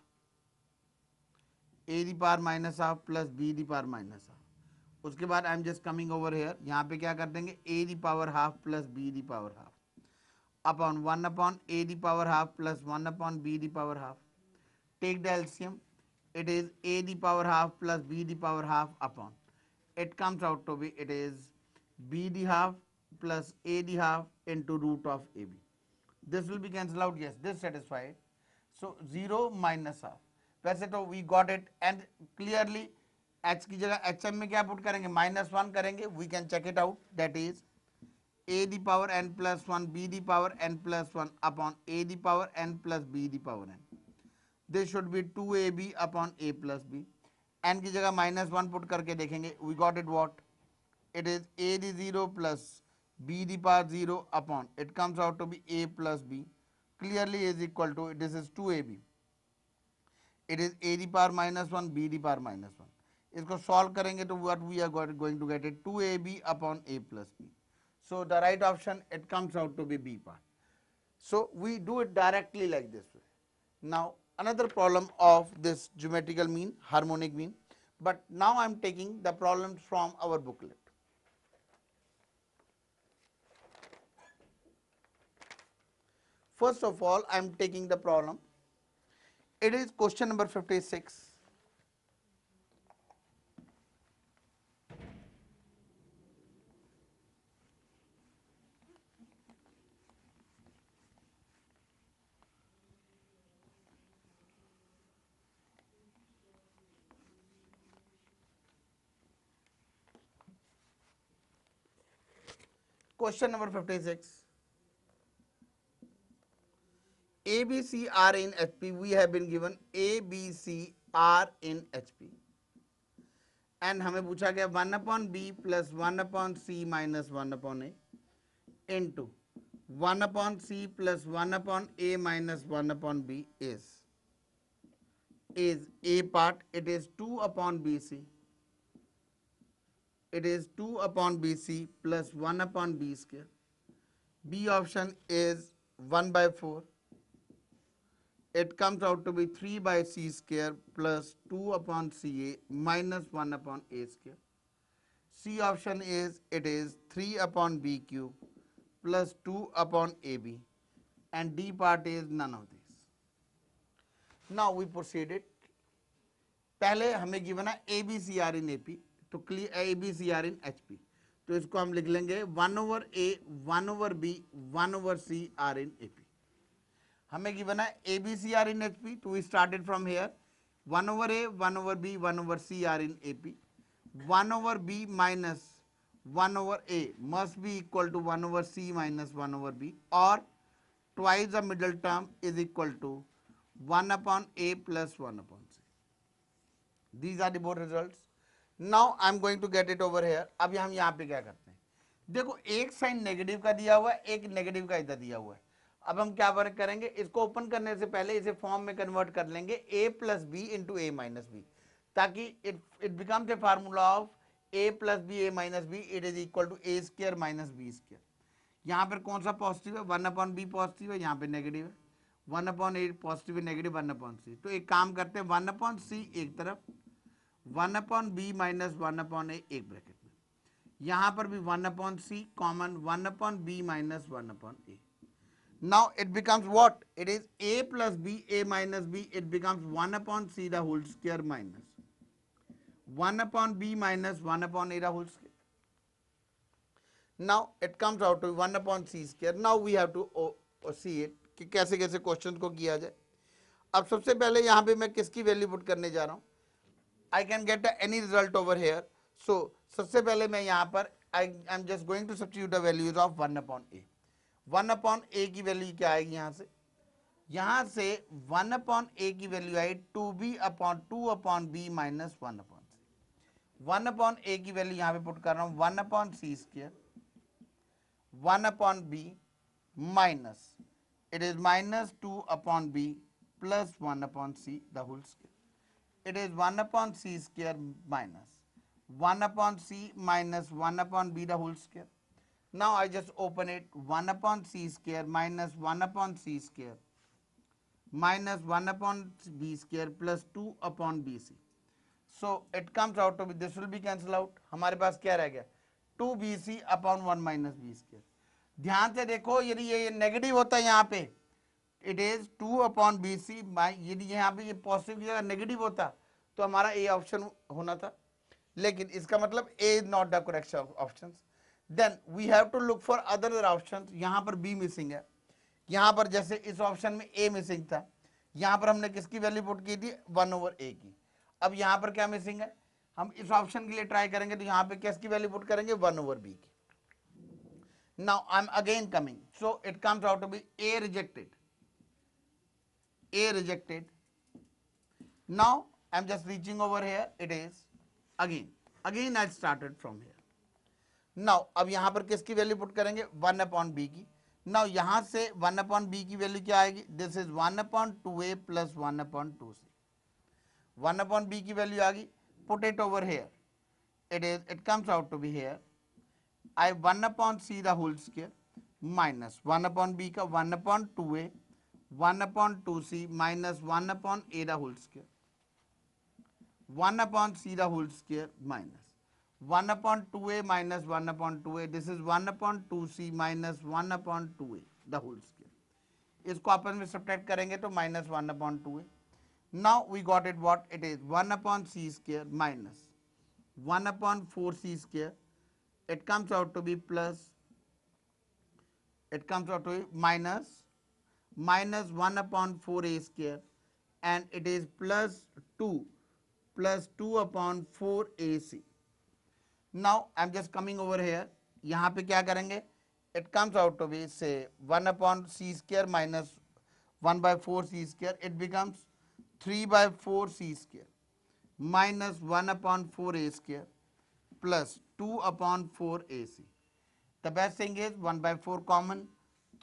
[SPEAKER 1] a the power minus half plus b the power minus half. उसके बाद I am just coming over here, यहाँ पे क्या कर देंगे, a the power half plus b the power half upon 1 upon a the power half plus 1 upon b the power half. Take the LCM, it is a the power half plus b the power half upon, it comes out to be, it is b the half plus a the half into root of ab. This will be cancelled out, yes, this satisfied. So 0 minus half. वैसे तो we got it and clearly h की जगह hm में क्या put करेंगे, -1 करेंगे. We can check it out, that is a the power n plus 1 b the power n plus 1 upon a the power n plus b the power n. This should be 2ab upon a plus b. n की जगह -1 put करके देखेंगे. We got it what? It is a the 0 plus b the power 0 upon, it comes out to be a plus b, clearly is equal to, this is 2ab. It is a the power -1 b the power -1. इसको solve करेंगे तो what we are going to get it 2ab upon a plus b. So the right option, it comes out to be b part. So we do it directly like this way. Now another problem of this geometrical mean, harmonic mean, but now I am taking the problems from our booklet. First of all, I am taking the problem. It is question number 56. Question number 56. A, B, C are in HP. We have been given A, B, C are in HP. And हमें पूछा गया 1 upon B plus 1 upon C minus 1 upon A into 1 upon C plus 1 upon A minus 1 upon B is A part. It is 2 upon BC. It is 2 upon BC plus 1 upon B square. B option is 1 by 4. It comes out to be 3 by C square plus 2 upon CA minus 1 upon A square. C option is, it is 3 upon B cube plus 2 upon AB, and D part is none of these. Now we proceeded. पहले हमें given है ABCR in AP, तो clear ABCR in HP, तो इसको हम लिख लेंगे 1 over A 1 over B 1 over C R in AP. हमें गिवन है ABCR in HP, तो we started from here 1 over A 1 over B 1 over C are in AP. 1 over B minus 1 over A must be equal to 1 over C minus 1 over B, or twice the middle term is equal to 1 upon A plus 1 upon C. These are the both results. Now I am going to get it over here. अभी हम यहाँ पे क्या करते हैं, देखो एक sign negative का दिया हुआ है, एक नेगेटिव का इधर दिया हुआ है. अब हम क्या वर्क करेंगे, इसको ओपन करने से पहले इसे फॉर्म में कन्वर्ट कर लेंगे a plus B into A minus B, ताकि it becomes a formula of a plus B A minus B, it is equal to A square minus B square. यहाँ पर कौन सा पॉजिटिव है, 1 अपॉन बी पॉजिटिव है, यहाँ पे negative है, 1 अपॉन ए पॉजिटिव है, नेगेटिव 1 अपॉन सी. तो एक काम करते हैं 1 अपॉन सी एक तरफ, 1 upon B minus 1 upon A एक ब्रैकेट में, यहाँ पर भी 1 upon C common 1 upon B minus 1 upon A. Now it becomes what? It is a plus b, a minus b, it becomes 1 upon c the whole square minus 1 upon b minus 1 upon a the whole square. Now it comes out to 1 upon c square. Now we have to see it कि कैसे कैसे question को किया जाए. अब सबसे पहले यहाँ पे मैं किसकी वैल्यू पुट करने जा रहा हूँ, I can get any result over here. So सबसे पहले मैं यहाँ पर I am just going to substitute the values of 1 upon a. 1 upon A की वैल्यू क्या आएगी, यहाँ से 1 अपॉन ए की value I 2b upon 2 upon B minus 1 upon C. 1 upon A की वैल्यू यहाँ पे पुट कर रहा हूँ 1 upon C square 1 upon B minus it is minus 2 upon B plus 1 upon C the whole square. It is 1 upon C square minus 1 upon C minus 1 upon B the whole square. Now I just open it 1 upon c square minus 1 upon c square minus 1 upon b square plus 2 upon bc. So it comes out to be, this will be cancel out. हमारे पास क्या रह गया 2bc upon 1 minus b square. ध्यान से देखो यदि ये negative होता है यहाँ पे इट इज 2 अपॉन bc, यदि यहाँ पे ये पॉजिटिव की जगह नेगेटिव होता तो हमारा ए ऑप्शन होना था, लेकिन इसका मतलब A is not the correct option. Then we have to look for other options. यहाँ पर B मिसिंग है, यहाँ पर जैसे इस ऑप्शन में A मिसिंग था, यहाँ पर हमने किसकी वैल्यू पुट की थी 1 ओवर A की. अब यहाँ पर क्या मिसिंग है, हम इस ऑप्शन के लिए ट्राई करेंगे तो यहाँ पे किसकी वैल्यू पुट करेंगे 1 ओवर B की. Now I'm again coming, so it comes out to be A rejected, A rejected. Now I'm just reaching over here, it is again I started from here. Now अब यहां पर किसकी value put करेंगे, 1/b की. Now यहां से 1/b की value क्या आएगी, this is 1/2a plus 1/2c. 1/b की वैल्यू आ गई, put it over here, it comes out to be here I 1/c the whole square minus 1/b का 1/2a 1/2c minus 1/a the whole square 1/c the whole square minus 1/2a minus 1/2a, this is 1/2c minus 1/2a the whole square. इसको आपस में subtract करेंगे तो minus 1/2a. Now we got it, what it is, 1/c square minus 1/4c square. It comes out to be plus, it comes out to be minus 1/4a square, and it is plus 2/4ac. Now I'm just coming over here, यहाँ पे क्या करेंगे, it comes out to be say 1/c square minus 1/4c square, it becomes 3/4c square minus 1/4a square plus 2/4ac. The best thing is 1/4 common,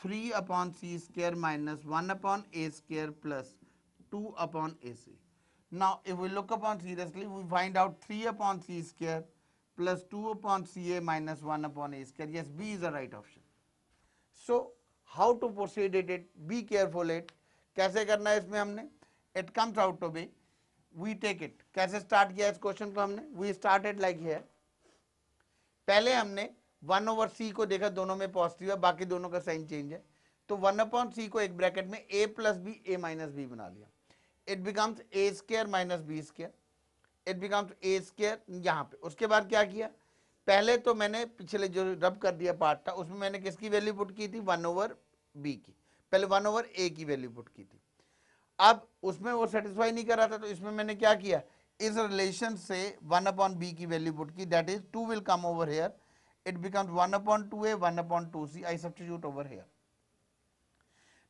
[SPEAKER 1] 3/c square minus 1/a square plus 2/ac. Now if we look upon seriously, we find out 3/c square plus 2/ca minus 1/a square. Yes, B is the right option. So how to proceed it? Be careful it. कैसे करना है इसमें हमने? It comes out to be, we take it. कैसे start किया इस question को हमने? We started like here. पहले हमने 1/c को देखा, दोनों में पॉजिटिव है, बाकी दोनों का साइन चेंज है, तो 1/c को एक ब्रैकेट में a plus B a minus B बना लिया. It becomes a square minus B square, it becomes a square यहाँ पे. उसके बाद क्या किया, पहले तो मैंने पिछले जो रब कर दिया पार्ट था उसमें मैंने किसकी वैल्यू पुट की थी, 1/b की, पहले 1/a की वैल्यू पुट की थी. अब उसमें वो सेटिस्फाई नहीं कर रहा था, तो इसमें मैंने क्या किया, इस रिलेशन से 1/b की वैल्यू पुट की, that is 2 will come over here, it becomes 1/2a 1/2c. I substitute over here.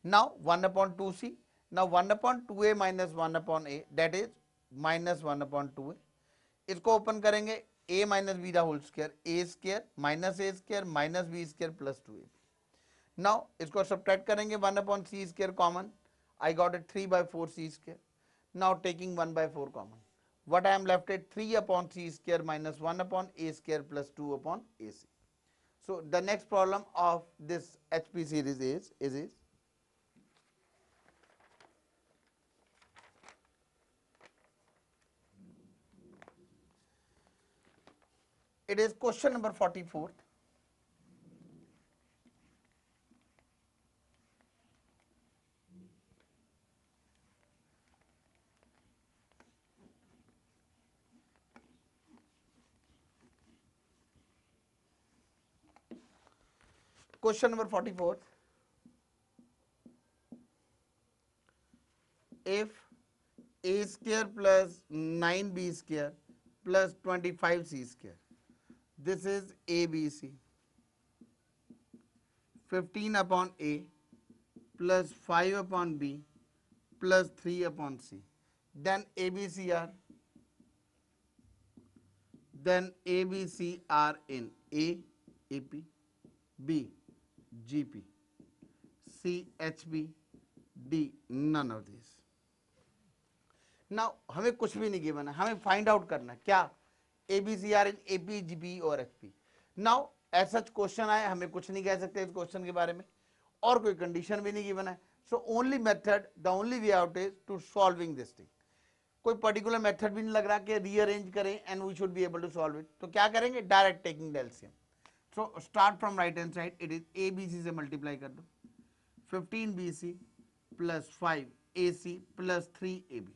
[SPEAKER 1] Now 1/2c, now 1/2a minus 1/a, that is minus 1/2a. इसको ओपन करेंगे, a minus b the whole square, a square minus a square minus b square plus 2a. Now इसको subtract करेंगे, 1/c square common, I got it 3/4c square. Now taking 1/4 common, what I am left at 3/c square minus 1/a square plus 2/ac. So the next problem of this HP series is it is question number 44. Question number 44. If a square plus 9b square plus 25c square, this is ABC, 15/a plus 5/b plus 3/c, then ABC are in A, AP, B, GP, C, HB, D, none of these. Now हमें कुछ भी नहीं given है, हमें find out करना है क्या, ABC are in AP, GP और HP. Now as such question आए, हमें कुछ नहीं कह सकते इस क्वेश्चन के बारे में, और कोई कंडीशन भी नहीं गिवन है. So only method, the only way out is to solving this thing. कोई पर्टिकुलर मेथड भी नहीं लग रहा कि रीअरेंज करें and we should be able to solve it. तो क्या करेंगे, direct taking the LCM. So start from right hand side, it is ABC से मल्टीप्लाई कर दो, 15BC plus 5AC plus 3AB.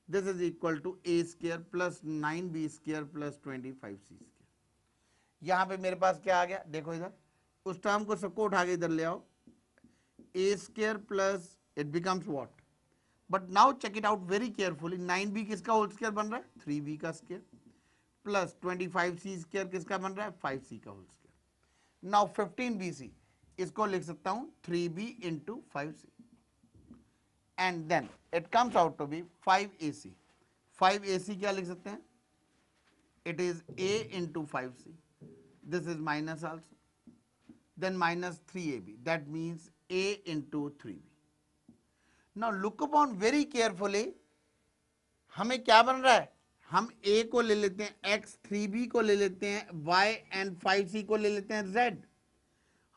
[SPEAKER 1] This is equal to a square plus 9b square plus 25c square. यहां पे मेरे पास क्या आ गया, देखो इधर, उस टर्म को सबको उठा के इधर ले आओ, a square plus it becomes what, but now check it out very carefully, 9b किसका होल स्क्वायर बन रहा है, 3b का स्क्वायर, प्लस 25c स्क्वायर किसका बन रहा है, 5c का होल स्क्वायर. नाउ 15BC इसको लिख सकता हूं 3B into 5C and then it comes out to be 5AC 5AC क्या लिख सकते हैं, it is A into 5C, this is minus also, then minus 3AB, that means A into 3B. Now look upon very carefully, हमें क्या बन रहा है, हम A को ले लेते हैं X, 3B को ले लेते हैं Y and 5C को ले लेते हैं Z,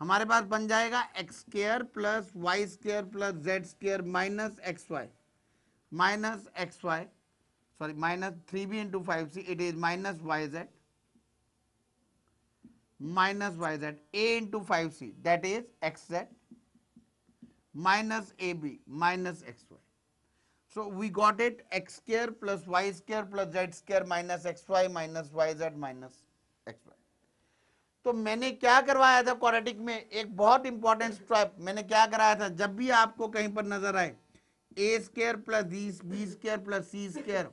[SPEAKER 1] हमारे पास बन जाएगा x square plus Y square plus Z square minus X Y sorry minus 3b into 5c, it is minus yz a into 5c, that is xz minus ab minus xy. So we got it x square plus y square plus z square minus xy minus yz minus xy. तो मैंने क्या करवाया था quadratic में, एक बहुत important step मैंने क्या कराया था, जब भी आपको कहीं पर नजर आए A square plus B square plus C square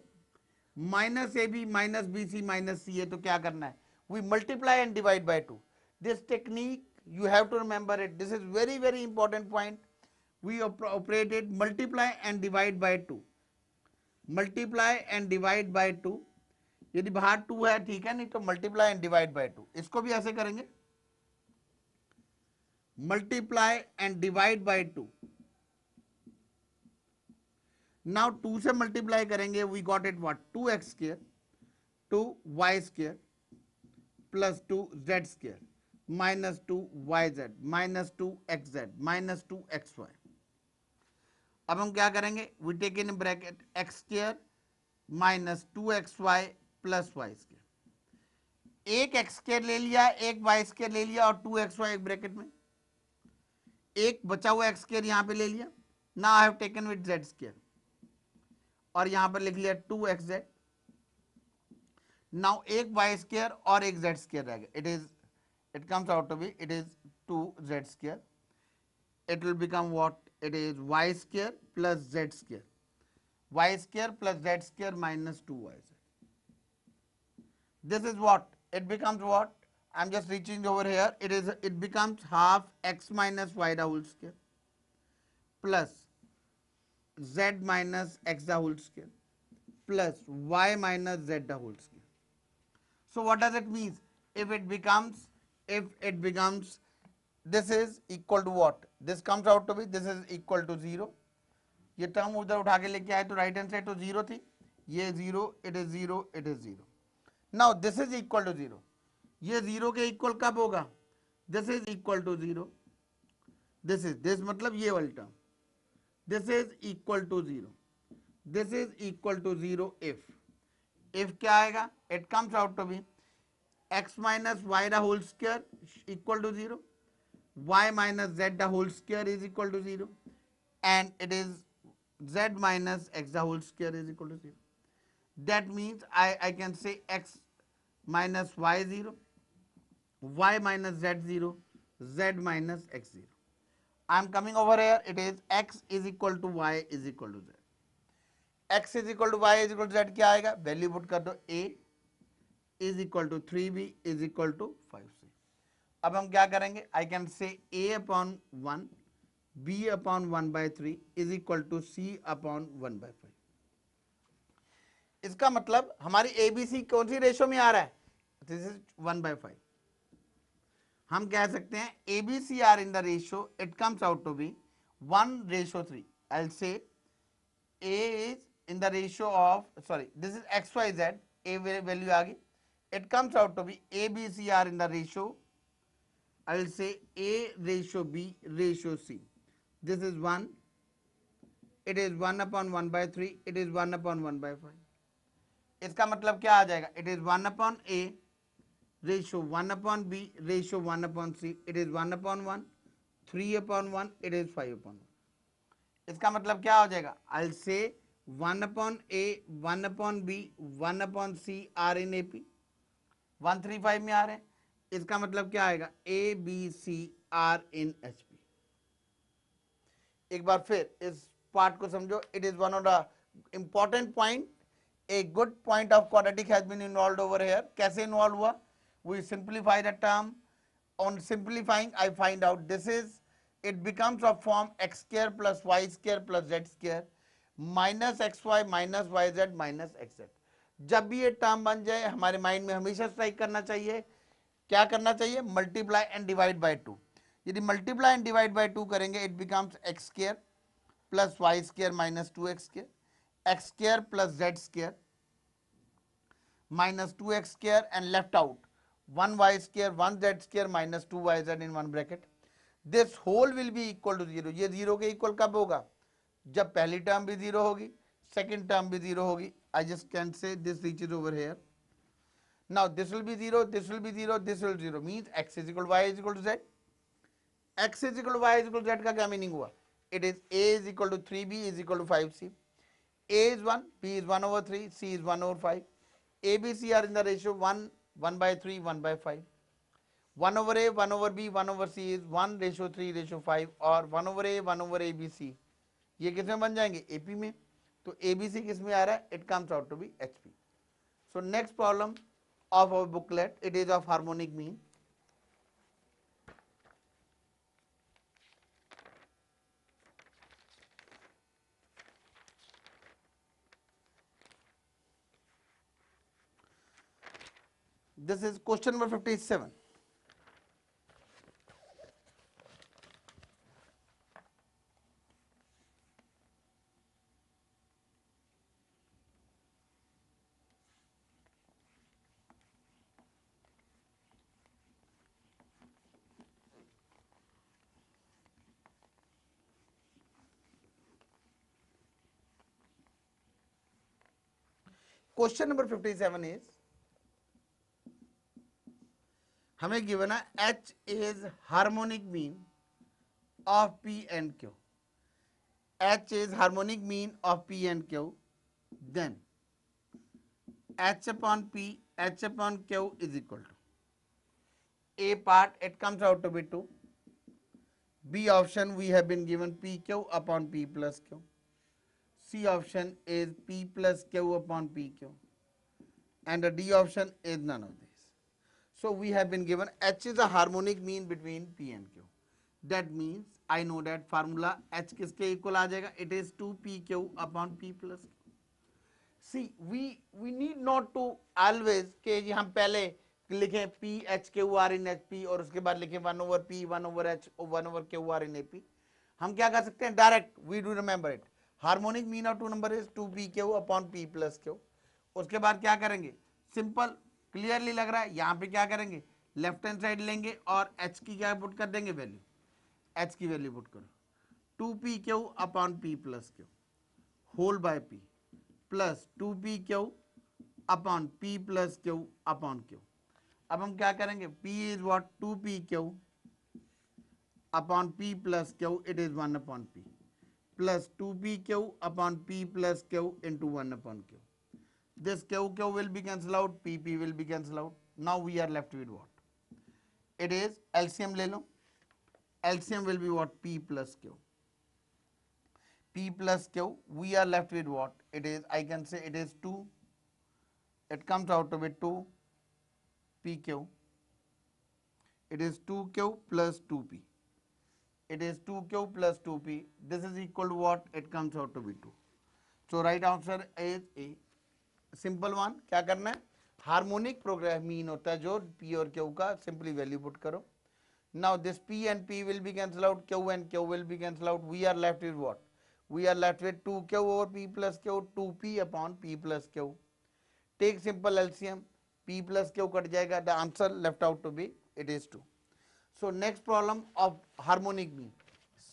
[SPEAKER 1] minus A B minus B C minus C है, तो क्या करना है, we multiply and divide by 2. This technique you have to remember it, this is very very important point. We operated multiply and divide by 2, multiply and divide by 2. यदि बाहर 2 है ठीक है, नहीं तो मल्टीप्लाई एंड डिवाइड बाय 2, इसको भी ऐसे करेंगे multiply and divide by 2. Now 2 से मल्टीप्लाई करेंगे, we got it what, 2x square 2y square plus 2z square minus 2yz minus 2xz minus 2xy. अब हम क्या करेंगे, we take in bracket x square minus 2xy plus Y square, एक X square ले लिया एक Y square ले लिया और 2xy एक ब्रैकेट में, एक बचा हुआ एक्स स्क्वायर यहां पे ले लिया. Now I have taken with Z square और यहां पर लिख लिया 2xz. नाउ एक वाई स्क्वायर और एक जेड स्क्वायर रह गया, it comes out to be it is 2z square, it will become what, it is y square plus z square, y square plus z square minus 2yz. This is what it becomes, what I'm just reaching over here, it becomes half x minus y the whole square plus z minus x the whole square plus y minus z the whole square. So what does it mean, if it becomes this is equal to what, this comes out to be this is equal to 0, ये term उधर उठा के लेके आए तो right hand side तो 0 थी, ये 0, it is 0, it is 0. Now this is equal to 0, ये 0 के इक्वल कब होगा, this is equal to 0, this मतलब ये वाली term, this is equal to 0, this is equal to 0 if क्या आएगा, it comes out to be x minus y the whole square equal to 0, y minus z the whole square is equal to 0, and it is z minus x the whole square is equal to 0. That means I can say x minus y 0, y minus z 0, z minus x 0. I am coming over here, it is x is equal to y is equal to z. x is equal to y is equal to z क्या आएगा, value put कर दो, a is equal to 3b is equal to 5c. अब हम क्या करेंगे, I can say a upon 1 b upon 1/3 is equal to c upon 1/5. इसका मतलब हमारी abc कौन सी रेशो में आ रहा है, दिस इज 1/5. हम कह सकते हैं abc are in the ratio, it comes out to be 1:3. I will say a is in the ratio of, sorry this is xyz, a value आ गई, it comes out to be A, B, C are in the ratio, I will say A ratio B ratio C. This is 1, it is 1 upon 1/3, it is 1 upon 1/5. इसका मतलब क्या आ जाएगा, it is 1 upon A ratio 1 upon B ratio 1 upon C, it is 1 upon 1, 3 upon 1, it is 5 upon 1. इसका मतलब क्या हो जाएगा, I will say 1 upon A, 1 upon B, 1 upon C are in AP, 135 में आ रहे हैं, इसका मतलब क्या आएगा, A B C are in H P. एक बार फिर इस पार्ट को समझो, it is one of the important point, a good point of quadratic has been involved over here. कैसे इन्वॉल्व हुआ, we simplify the term, On simplifying, I find out this is, it becomes of form x square plus y square plus z square minus xy minus yz minus xz. जब भी ये term बन जाए हमारे mind में हमेशा strike करना चाहिए, क्या करना चाहिए, multiply and divide by two. यदि multiply and divide by two करेंगे it becomes X square plus Y square minus two X square plus Z square minus 2x square and left out 1y square 1z square minus 2yz in one bracket. This whole will be equal to 0. ये 0 के equal कब होगा, जब पहली term भी 0 होगी second term भी 0 होगी. I just can say this reaches over here. Now this will be 0, this will be 0, this will be 0, means x is equal to y is equal to z. X is equal to y is equal to z का क्या meaning हुआ, it is a is equal to 3b is equal to 5c. A is 1, b is 1 over 3, c is 1 over 5. A, B, C are in the ratio 1, 1 by 3, 1 by 5. 1 over A, 1 over B, 1 over C is 1 ratio 3 ratio 5 और 1 over A, 1 over A, B, C. ये किस में बन जाएंगे, AP में. तो ABC किस में आ रहा है, it comes out to be HP. So next problem of our booklet, it is of harmonic mean. This is question number 57. Question number 57 is, हमें गिवन है H is harmonic mean of P and Q. H is harmonic mean of P and Q. Then H upon P, H upon Q is equal to A part, it comes out to be 2. B option we have been given PQ upon P plus Q. C option is P plus Q upon PQ. And the D option is none of these. So we have been given H is a harmonic mean between P and Q. That means I know that formula H किसके equal आ जाएगा, it is 2PQ upon P plus Q. See, we need not to always कि जी हम पहले लिखें P H Q R in HP और उसके बाद लिखें 1 over P 1 over H 1 over Q R in AP. हम क्या कर सकते हैं, direct we do remember it. Harmonic mean of two number is 2PQ upon P plus Q. उसके बाद क्या करेंगे, सिंपल क्लियरली लग रहा है, यहाँ पे क्या करेंगे, लेफ्ट हैंड साइड लेंगे और H की क्या पुट कर देंगे वैल्यू, H की वैल्यू पुट करो 2PQ upon P plus Q whole by P plus 2PQ upon P plus Q upon Q. अब हम क्या करेंगे, P इज what 2PQ upon P plus Q, इट is 1 upon P plus 2PQ upon P plus Q into 1 upon Q. This Q will be cancelled out, PP will be cancelled out. Now we are left with what? It is LCM ले लो. LCM will be what? P plus Q. P plus Q. We are left with what? It is, I can say it is 2. It comes out to be 2 PQ. It is 2Q plus 2P. It is 2Q plus 2P. This is equal to what? It comes out to be 2. So right answer is A. Simple one. क्या करना है, harmonic progress mean होता है जो P और Q का, simply value put करो. Now this P and P will be cancelled out, Q and Q will be cancelled out. We are left with what? We are left with 2Q over P plus Q, 2P upon P plus Q. Take simple LCM. P plus Q cut जाएगा. The answer left out to be, it is 2. So next problem of harmonic mean,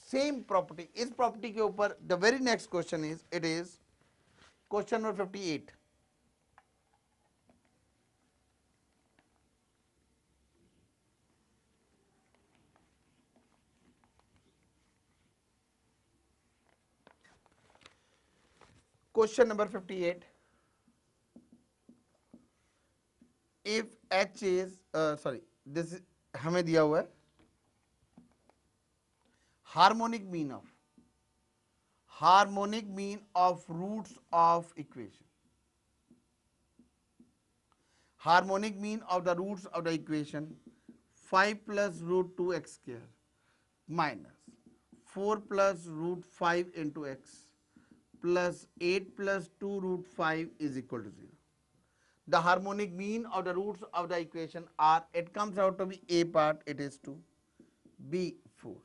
[SPEAKER 1] same property, इस property के ऊपर the very next question is, it is question number 58. Question number 58. If H is sorry, this is हमें दिया हुआ है harmonic mean of roots of equation. Harmonic mean of the roots of the equation 5 plus root 2 x square minus 4 plus root 5 into x plus 8 plus 2 root 5 is equal to 0. The harmonic mean of the roots of the equation are, it comes out to be A part, it is 2, B 4,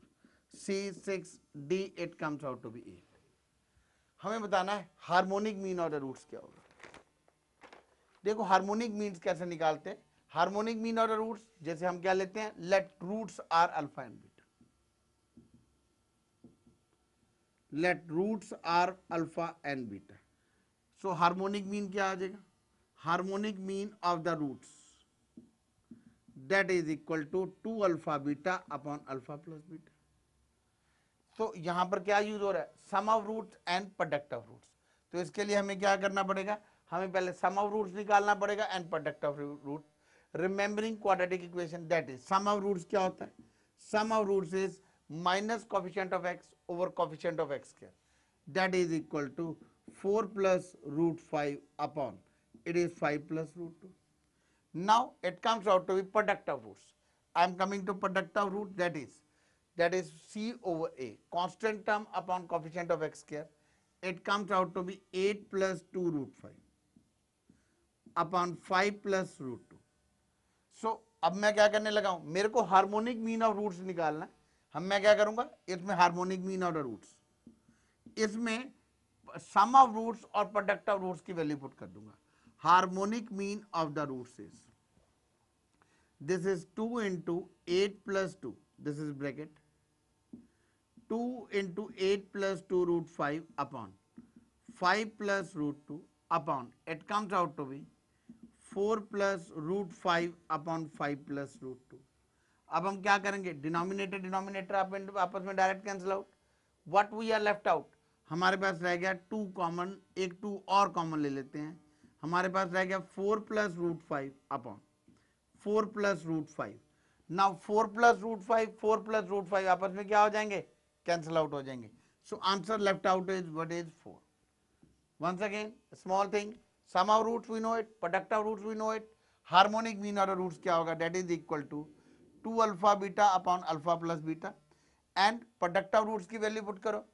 [SPEAKER 1] C 6, D it comes out to be 8. हमें बताना है harmonic mean of the roots क्या होगा. देखो harmonic means कैसे निकालते हैं. Harmonic mean of the roots जैसे हम क्या लेते हैं, let roots are alpha and beta. Let roots are alpha and beta. So harmonic mean क्या आ जाएगा, harmonic mean of the roots that is equal to 2 alpha beta upon alpha plus beta. तो यहां पर क्या यूज हो रहा है, sum of roots and product of roots. तो इसके लिए हमें क्या करना पड़ेगा, हमें पहले सम ऑफ रूट्स निकालना पड़ेगा and product of root. Remembering quadratic equation that is sum of roots क्या होता है, sum of roots is minus coefficient of X over coefficient of X square that is equal to 4 plus root 5 upon it is 5 plus root 2. Now it comes out to be product of roots. I am coming to product of root, that is C over A, constant term upon coefficient of x square. It comes out to be 8 plus 2 root 5 upon 5 plus root 2. So अब मैं क्या करने लगा हूं, मेरे को harmonic mean of roots निकालना है. मैं क्या करूंगा, इसमें harmonic mean of the roots, इसमें सम ऑफ रूट्स और प्रोडक्ट ऑफ रूट्स की वैल्यू पुट कर दूंगा. Harmonic mean of the roots is, this is 2 into 8 plus 2, this is bracket, 2 into 8 plus 2 root 5 upon 5 plus root 2 upon, it comes out to be 4 plus root 5 upon 5 plus root 2. अब हम क्या करेंगे, denominator denominator आपस में direct cancel out. What we are left out, हमारे पास रह गया 2 कॉमन, एक 2 और कॉमन ले लेते हैं. हमारे पास रह गया 4 plus root 5 upon 4 plus root 5. Now 4 plus root 5, 4 plus root 5 आपस में क्या हो जाएंगे, कैंसिल आउट हो जाएंगे. So answer left out is what is 4. Once again small thing, sum of roots we know it, product of roots we know it. Harmonic mean of roots क्या होगा, that is equal to 2 alpha beta upon alpha plus beta. And product of roots की value put करो,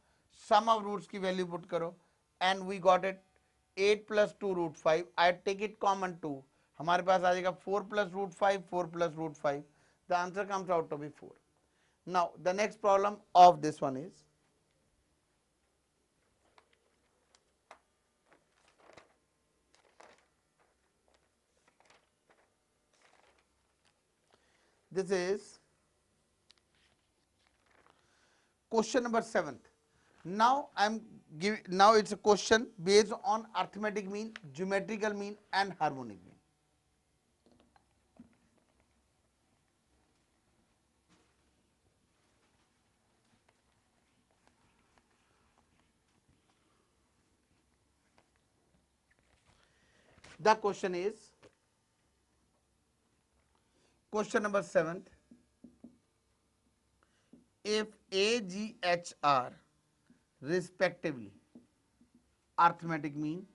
[SPEAKER 1] sum of roots की value put करो, and we got it 8 plus 2 root 5. I take it common 2. हमारे पास आ जाएगा 4 plus root 5, 4 plus root 5. The answer comes out to be 4. Now the next problem of this one is, this is question number 7th. Now now it's a question based on arithmetic mean, geometrical mean and harmonic mean. The question is, question number 7th, if A, G, H are respectively arithmetic mean,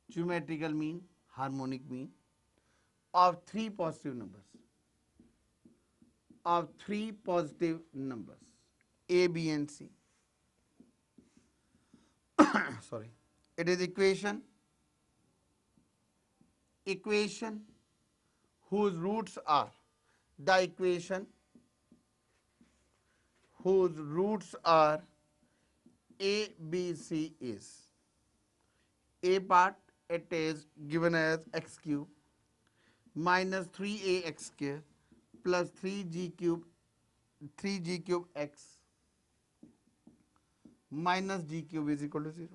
[SPEAKER 1] geometrical mean, harmonic mean of 3 positive numbers, A, B and C. Sorry, it is equation whose roots are, the equation whose roots are A, B, C is, A part it is given as x cube minus 3a x square plus 3g cube x minus g cube is equal to 0.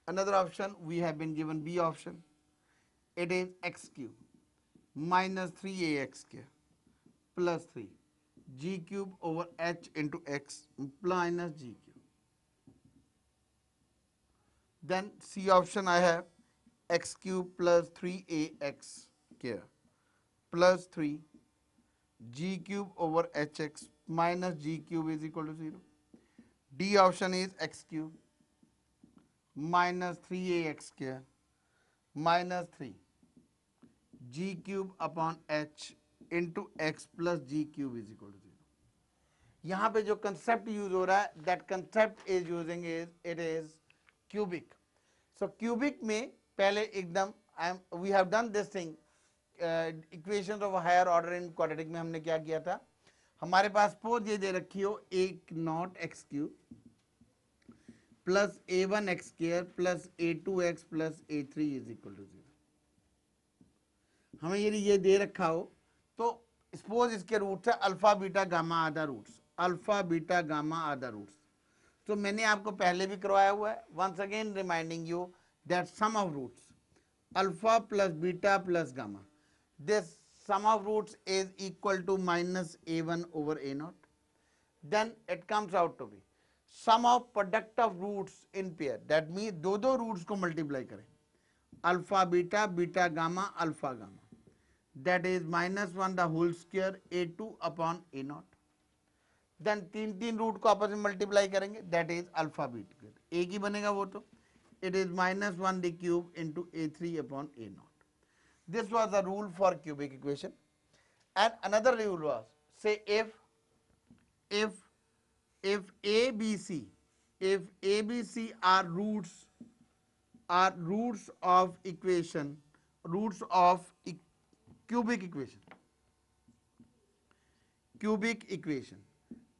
[SPEAKER 1] Another option we have been given, B option, it is x cube minus 3ax square plus 3 g cube over h into x minus g cube. Then C option I have x cube plus 3ax square plus 3 g cube over hx minus g cube is equal to 0. D option is x cube minus 3ax square minus 3 g cube upon h into X plus G cube is equal to 0। यहाँ पे जो concept use हो रहा है, that concept is using is it is cubic. So cubic में पहले एकदम we have done this thing equations of higher order in quadratic में हमने क्या किया था, हमारे पास सपोज ये दे रखी हो एक naught X cube plus A one X square plus A two X plus A three is equal to 0। हमें यदि ये दे रखा हो तो सपोज इसके रूट्स है अल्फा बीटा गामा आधा रूट्स, अल्फा बीटा गामा आधा रूट्स। तो मैंने आपको पहले भी करवाया हुआ है, once again reminding you that sum of roots alpha plus beta plus gamma, this sum of roots is equal to minus a1 over a naught, then it comes out to be sum of product of roots in pair, that means दो roots को multiply करें, alpha beta beta gamma alpha gamma, that is minus 1 the whole square a2 upon a naught, then तीन root को आपस में multiply करेंगे, that is alpha beta, एक ही बनेगा वो तो, it is minus 1 the cube into a3 upon a naught. This was the rule for cubic equation. And another rule was, say if ABC are roots of equation, roots of cubic equation,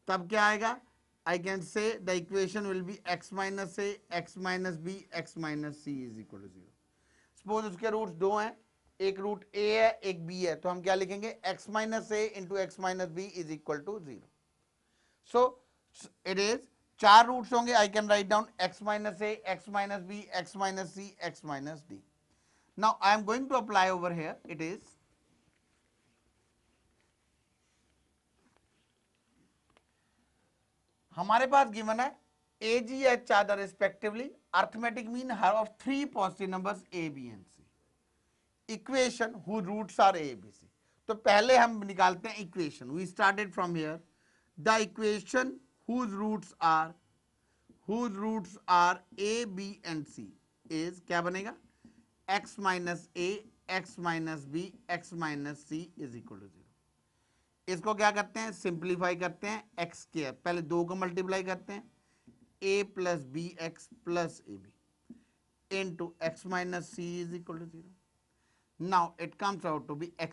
[SPEAKER 1] तब क्या आएगा, I can say the equation will be x minus a x minus b x minus c is equal to 0. Suppose उसके roots दो हैं, एक root a है एक b है, तो हम क्या लिखेंगे, x minus a into X minus B is equal to 0. So it is चार रूट्स होंगे, I can write down x minus a x minus b x minus c x minus d. Now I am going to apply over here, it is हमारे पास given है a g h are the respectively arithmetic mean of three positive numbers a b and c, equation whose roots are a b c. तो पहले हम निकालते हैं equation, we started from here, the equation whose roots are a b and c is क्या बनेगा, x minus a x minus b x minus c is equal to 0. इसको क्या करते हैं, सिंप्लीफाई करते हैं, एक्स स्क्वायर पहले दो को मल्टीप्लाई करते हैं, a plus B X plus A B into X minus C is equal to 0. Now it comes out to be x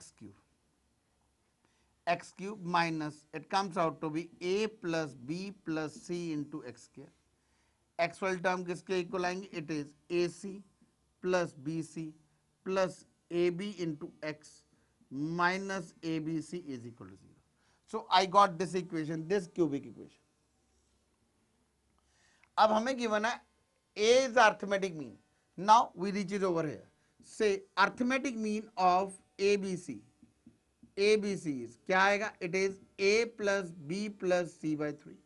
[SPEAKER 1] cube minus it comes out to be a plus b plus c into x square. x वाली term किसके equal आएंगे, it is ac plus bc plus ab into x minus abc is equal to 0. So I got this equation, this cubic equation. अब हमें given है a is arithmetic mean. Now we reach it over here. Say arithmetic mean of ABC is क्या आएगा, it is a plus b plus c by 3.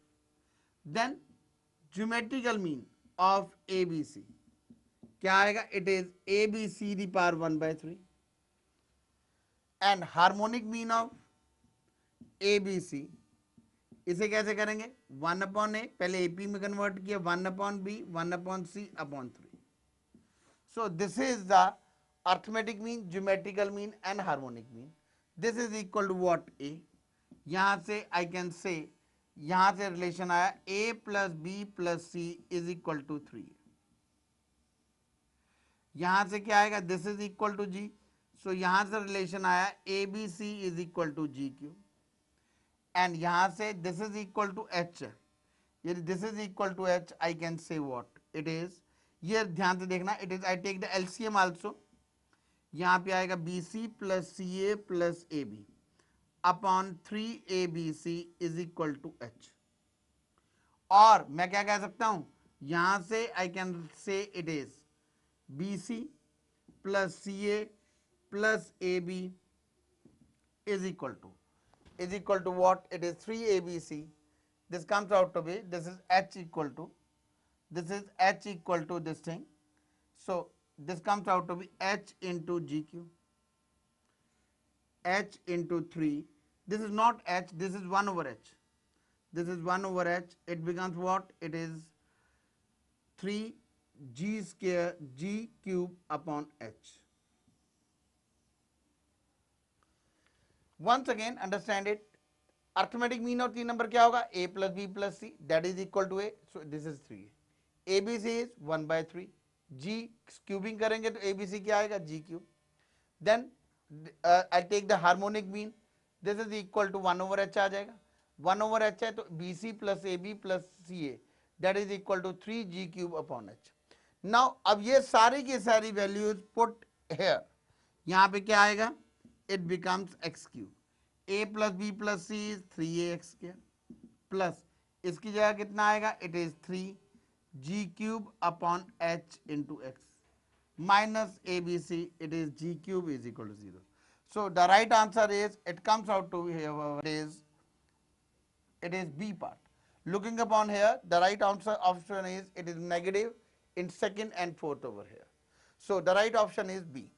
[SPEAKER 1] Then geometrical mean of ABC क्या आएगा, it is abc the power 1 by 3. And harmonic mean of ABC इसे कैसे करेंगे, 1 upon a, पहले AP में convert किया, 1 upon b 1 upon c upon 3. So this is the arithmetic mean, geometrical mean and harmonic mean. This is equal to what, a. यहाँ से I can say, यहाँ से रिलेशन आया a plus b plus c is equal to 3. यहाँ से क्या आएगा, this is equal to g. So यहाँ से रिलेशन आया abc is equal to g cube. And यहाँ से this is equal to h. यदि this is equal to h, I can say what it is. ये ध्यान से देखना, it is I take the LCM also. यहाँ पे आएगा BC plus CA plus AB upon 3ABC is equal to H. और मैं क्या कह सकता हूँ, यहाँ से I can say it is BC plus CA plus AB is equal to what? It is 3ABC. This comes out to be, this is H equal to this thing. So this comes out to be H into GQ, H into 3. This is not H, this is 1 over H. This is 1 over H. It becomes what? It is 3 G square G cube upon H. once again understand it, arithmetic mean of 3 number क्या होगा, a plus b plus c that is equal to a, so this is 3, abc is 1 by 3, g cubing करेंगे तो abc क्या आएगा, g cube, then I take the harmonic mean, this is equal to 1 over h आ जाएगा, 1 over h है तो bc plus ab plus ca that is equal to 3 g cube upon h. now अब ये सारी की सारी values put here, यहाँ पे क्या आएगा, it becomes x cube, a plus b plus c is 3ax square plus इसकी जगह कितना आएगा, it is 3 g cube upon h into x minus abc, it is g cube is equal to 0. So the right answer is, it comes out to here, it is B part. Looking upon here, the right answer option is, it is negative in second and fourth over here. So the right option is B.